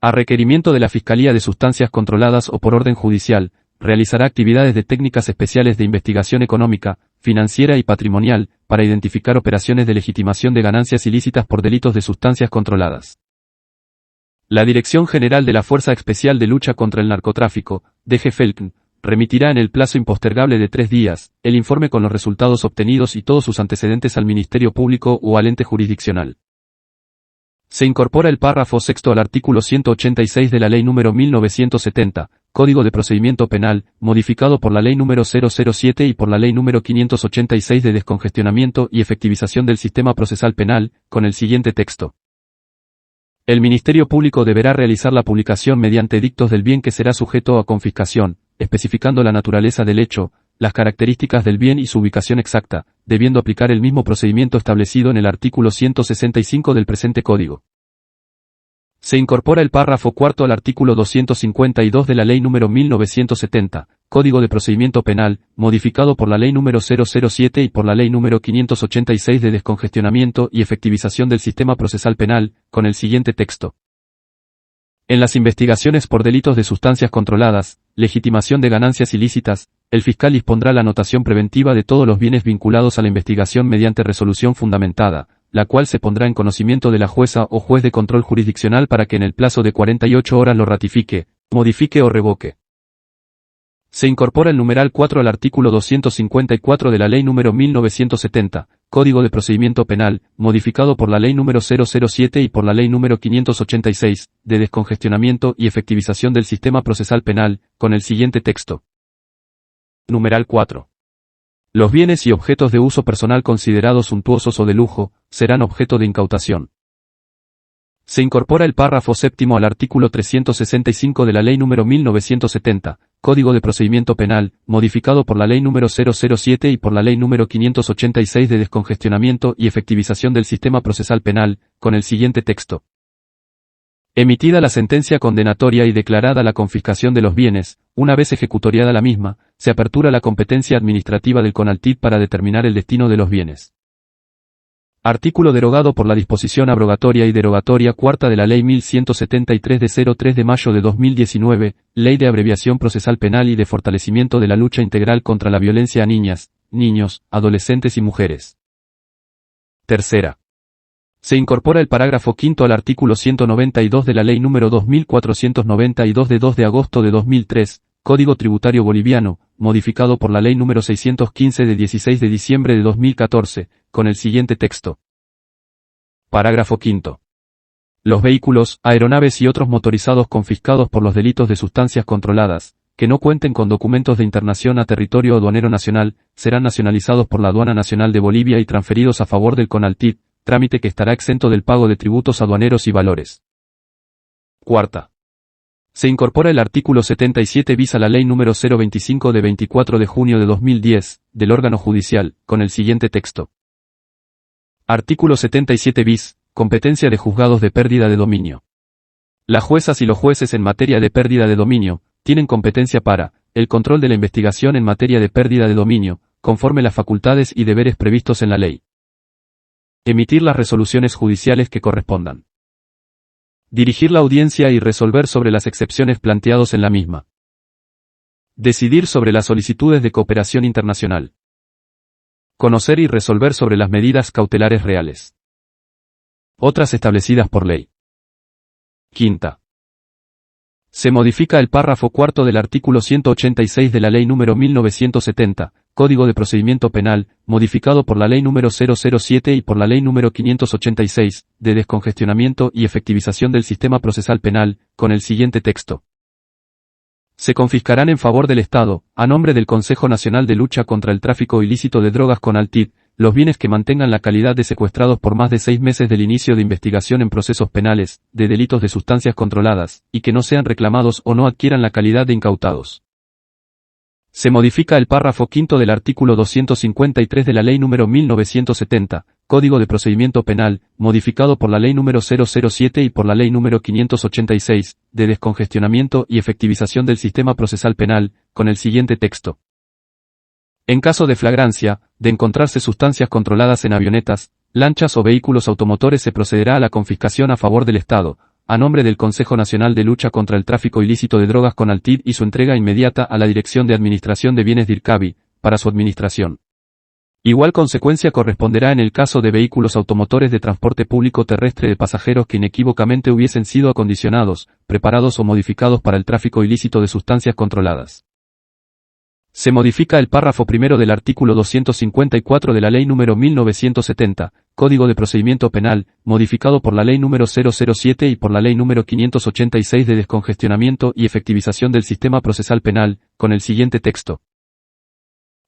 Speaker 1: A requerimiento de la Fiscalía de Sustancias Controladas o por orden judicial, realizará actividades de técnicas especiales de investigación económica, financiera y patrimonial, para identificar operaciones de legitimación de ganancias ilícitas por delitos de sustancias controladas. La Dirección General de la Fuerza Especial de Lucha contra el Narcotráfico, DGFELC, remitirá en el plazo impostergable de 3 días, el informe con los resultados obtenidos y todos sus antecedentes al Ministerio Público o al ente jurisdiccional. Se incorpora el párrafo sexto al artículo 186 de la Ley número 1970, Código de Procedimiento Penal, modificado por la Ley número 007 y por la Ley número 586 de descongestionamiento y efectivización del sistema procesal penal, con el siguiente texto. El Ministerio Público deberá realizar la publicación mediante edictos del bien que será sujeto a confiscación, especificando la naturaleza del hecho, las características del bien y su ubicación exacta, debiendo aplicar el mismo procedimiento establecido en el artículo 165 del presente Código. Se incorpora el párrafo cuarto al artículo 252 de la Ley número 1970, Código de Procedimiento Penal, modificado por la Ley número 007 y por la Ley número 586 de descongestionamiento y efectivización del sistema procesal penal, con el siguiente texto. En las investigaciones por delitos de sustancias controladas, legitimación de ganancias ilícitas, el fiscal dispondrá la anotación preventiva de todos los bienes vinculados a la investigación mediante resolución fundamentada, la cual se pondrá en conocimiento de la jueza o juez de control jurisdiccional para que en el plazo de 48 horas lo ratifique, modifique o revoque. Se incorpora el numeral 4 al artículo 254 de la Ley número 1970, Código de Procedimiento Penal, modificado por la Ley número 007 y por la Ley número 586, de descongestionamiento y efectivización del sistema procesal penal, con el siguiente texto. Numeral 4. Los bienes y objetos de uso personal considerados suntuosos o de lujo, serán objeto de incautación. Se incorpora el párrafo séptimo al artículo 365 de la Ley número 1970, Código de Procedimiento Penal, modificado por la Ley número 007 y por la Ley número 586 de descongestionamiento y efectivización del sistema procesal penal, con el siguiente texto. Emitida la sentencia condenatoria y declarada la confiscación de los bienes, una vez ejecutoriada la misma, se apertura la competencia administrativa del CONALTID para determinar el destino de los bienes. Artículo derogado por la disposición abrogatoria y derogatoria cuarta de la Ley 1173 de 03 de mayo de 2019, Ley de Abreviación Procesal Penal y de Fortalecimiento de la Lucha Integral contra la Violencia a Niñas, Niños, Adolescentes y Mujeres. Tercera. Se incorpora el parágrafo quinto al artículo 192 de la Ley número 2492 de 2 de agosto de 2003, Código Tributario Boliviano, modificado por la Ley número 615 de 16 de diciembre de 2014, con el siguiente texto. Parágrafo quinto. Los vehículos, aeronaves y otros motorizados confiscados por los delitos de sustancias controladas, que no cuenten con documentos de internación a territorio aduanero nacional, serán nacionalizados por la Aduana Nacional de Bolivia y transferidos a favor del CONALTID, trámite que estará exento del pago de tributos aduaneros y valores. Cuarta. Se incorpora el artículo 77 bis a la Ley número 025 de 24 de junio de 2010, del órgano judicial, con el siguiente texto. Artículo 77 bis, competencia de juzgados de pérdida de dominio. Las juezas y los jueces en materia de pérdida de dominio, tienen competencia para, el control de la investigación en materia de pérdida de dominio, conforme las facultades y deberes previstos en la ley. Emitir las resoluciones judiciales que correspondan. Dirigir la audiencia y resolver sobre las excepciones planteados en la misma. Decidir sobre las solicitudes de cooperación internacional. Conocer y resolver sobre las medidas cautelares reales. Otras establecidas por ley. Quinta. Se modifica el párrafo cuarto del artículo 186 de la Ley número 1970, Código de Procedimiento Penal, modificado por la Ley número 007 y por la Ley número 586, de descongestionamiento y efectivización del sistema procesal penal, con el siguiente texto. Se confiscarán en favor del Estado, a nombre del Consejo Nacional de Lucha contra el Tráfico Ilícito de Drogas CONALTID, los bienes que mantengan la calidad de secuestrados por más de 6 meses del inicio de investigación en procesos penales, de delitos de sustancias controladas, y que no sean reclamados o no adquieran la calidad de incautados. Se modifica el párrafo quinto del artículo 253 de la Ley número 1970, Código de Procedimiento Penal, modificado por la Ley número 007 y por la Ley número 586, de descongestionamiento y efectivización del sistema procesal penal, con el siguiente texto. En caso de flagrancia, de encontrarse sustancias controladas en avionetas, lanchas o vehículos automotores se procederá a la confiscación a favor del Estado, a nombre del Consejo Nacional de Lucha contra el Tráfico Ilícito de Drogas CONALTID y su entrega inmediata a la Dirección de Administración de Bienes DIRCABI, para su administración. Igual consecuencia corresponderá en el caso de vehículos automotores de transporte público terrestre de pasajeros que inequívocamente hubiesen sido acondicionados, preparados o modificados para el tráfico ilícito de sustancias controladas. Se modifica el párrafo primero del artículo 254 de la Ley número 1970, Código de Procedimiento Penal, modificado por la Ley número 007 y por la Ley número 586 de descongestionamiento y efectivización del sistema procesal penal, con el siguiente texto.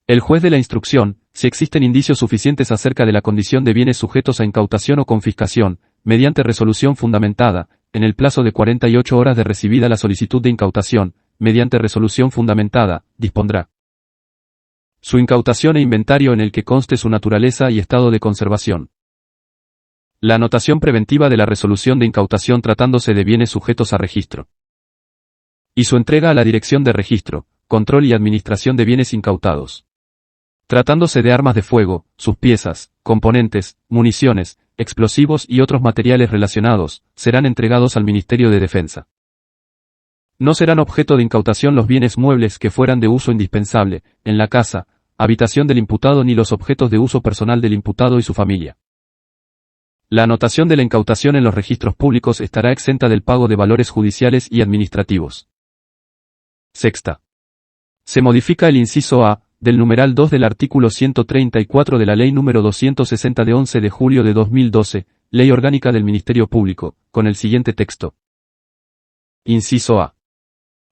Speaker 1: El juez de la instrucción, si existen indicios suficientes acerca de la condición de bienes sujetos a incautación o confiscación, mediante resolución fundamentada, en el plazo de 48 horas de recibida la solicitud de incautación, mediante resolución fundamentada, dispondrá su incautación e inventario en el que conste su naturaleza y estado de conservación. La anotación preventiva de la resolución de incautación tratándose de bienes sujetos a registro. Y su entrega a la Dirección de Registro, Control y Administración de Bienes Incautados. Tratándose de armas de fuego, sus piezas, componentes, municiones, explosivos y otros materiales relacionados, serán entregados al Ministerio de Defensa. No serán objeto de incautación los bienes muebles que fueran de uso indispensable, en la casa, habitación del imputado ni los objetos de uso personal del imputado y su familia. La anotación de la incautación en los registros públicos estará exenta del pago de valores judiciales y administrativos. Sexta. Se modifica el inciso A, del numeral 2 del artículo 134 de la Ley número 260 de 11 de julio de 2012, Ley Orgánica del Ministerio Público, con el siguiente texto. Inciso A.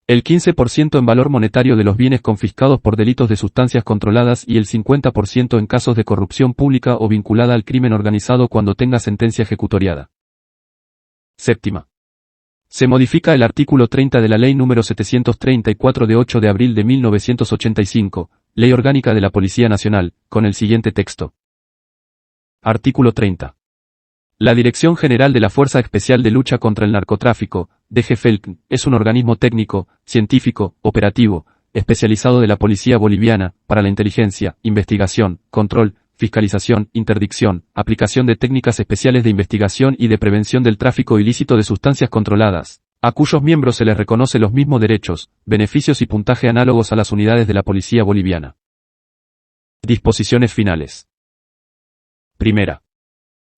Speaker 1: El 15% en valor monetario de los bienes confiscados por delitos de sustancias controladas y el 50% en casos de corrupción pública o vinculada al crimen organizado cuando tenga sentencia ejecutoriada. Séptima. Se modifica el artículo 30 de la Ley número 734 de 8 de abril de 1985, Ley Orgánica de la Policía Nacional, con el siguiente texto. Artículo 30. La Dirección General de la Fuerza Especial de Lucha contra el Narcotráfico, DGFELCN, es un organismo técnico, científico, operativo, especializado de la Policía Boliviana, para la inteligencia, investigación, control, fiscalización, interdicción, aplicación de técnicas especiales de investigación y de prevención del tráfico ilícito de sustancias controladas, a cuyos miembros se les reconoce los mismos derechos, beneficios y puntaje análogos a las unidades de la Policía Boliviana. Disposiciones finales. Primera.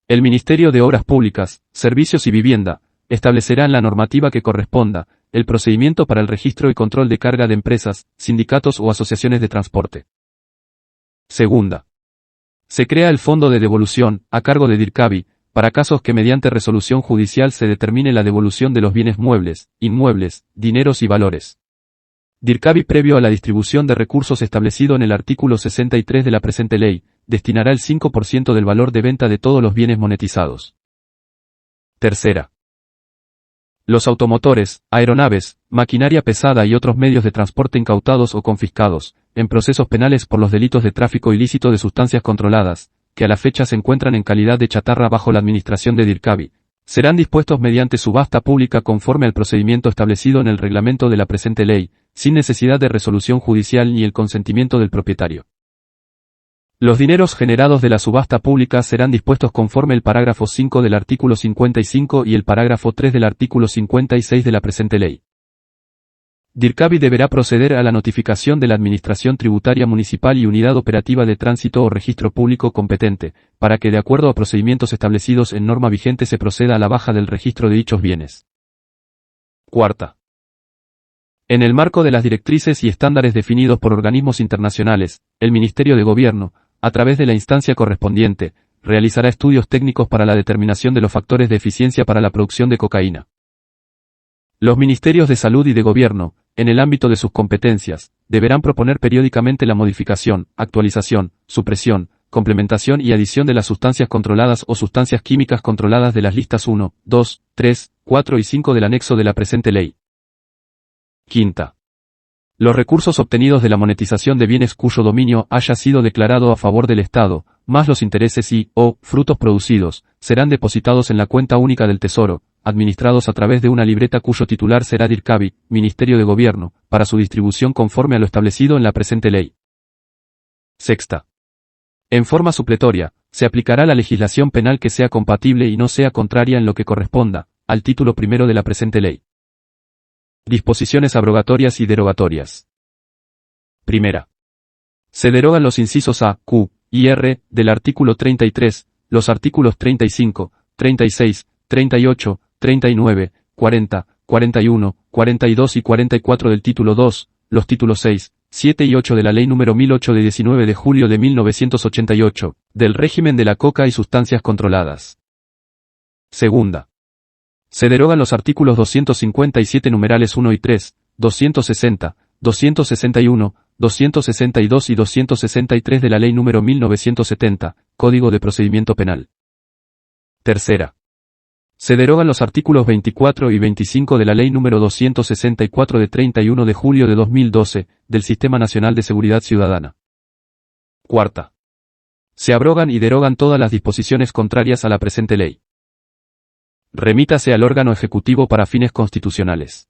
Speaker 1: El Ministerio de Obras Públicas, Servicios y Vivienda, establecerá en la normativa que corresponda, el procedimiento para el registro y control de carga de empresas, sindicatos o asociaciones de transporte. Segunda. Se crea el Fondo de Devolución, a cargo de DIRCABI, para casos que mediante resolución judicial se determine la devolución de los bienes muebles, inmuebles, dineros y valores. DIRCABI previo a la distribución de recursos establecido en el artículo 63 de la presente ley, destinará el 5% del valor de venta de todos los bienes monetizados. Tercera. Los automotores, aeronaves, maquinaria pesada y otros medios de transporte incautados o confiscados, en procesos penales por los delitos de tráfico ilícito de sustancias controladas, que a la fecha se encuentran en calidad de chatarra bajo la administración de DIRCABI, serán dispuestos mediante subasta pública conforme al procedimiento establecido en el reglamento de la presente ley, sin necesidad de resolución judicial ni el consentimiento del propietario. Los dineros generados de la subasta pública serán dispuestos conforme el parágrafo 5 del artículo 55 y el parágrafo 3 del artículo 56 de la presente ley. DIRCABI deberá proceder a la notificación de la Administración Tributaria Municipal y Unidad Operativa de Tránsito o Registro Público competente, para que de acuerdo a procedimientos establecidos en norma vigente se proceda a la baja del registro de dichos bienes. Cuarta. En el marco de las directrices y estándares definidos por organismos internacionales, el Ministerio de Gobierno, a través de la instancia correspondiente, realizará estudios técnicos para la determinación de los factores de eficiencia para la producción de cocaína. Los Ministerios de Salud y de Gobierno, en el ámbito de sus competencias, deberán proponer periódicamente la modificación, actualización, supresión, complementación y adición de las sustancias controladas o sustancias químicas controladas de las listas 1, 2, 3, 4 y 5 del anexo de la presente ley. Quinta. Los recursos obtenidos de la monetización de bienes cuyo dominio haya sido declarado a favor del Estado, más los intereses y/o frutos producidos, serán depositados en la cuenta única del Tesoro, administrados a través de una libreta cuyo titular será DIRCABI, Ministerio de Gobierno, para su distribución conforme a lo establecido en la presente ley. Sexta. En forma supletoria, se aplicará la legislación penal que sea compatible y no sea contraria en lo que corresponda al título primero de la presente ley. Disposiciones abrogatorias y derogatorias. Primera. Se derogan los incisos A, Q y R del artículo 33, los artículos 35, 36, 38, 39, 40, 41, 42 y 44 del título 2, los títulos 6, 7 y 8 de la Ley número 1008 de 19 de julio de 1988, del régimen de la coca y sustancias controladas. Segunda. Se derogan los artículos 257 numerales 1 y 3, 260, 261, 262 y 263 de la Ley número 1970, Código de Procedimiento Penal. Tercera. Se derogan los artículos 24 y 25 de la Ley número 264 de 31 de julio de 2012, del Sistema Nacional de Seguridad Ciudadana. Cuarta. Se abrogan y derogan todas las disposiciones contrarias a la presente ley. Remítase al órgano ejecutivo para fines constitucionales.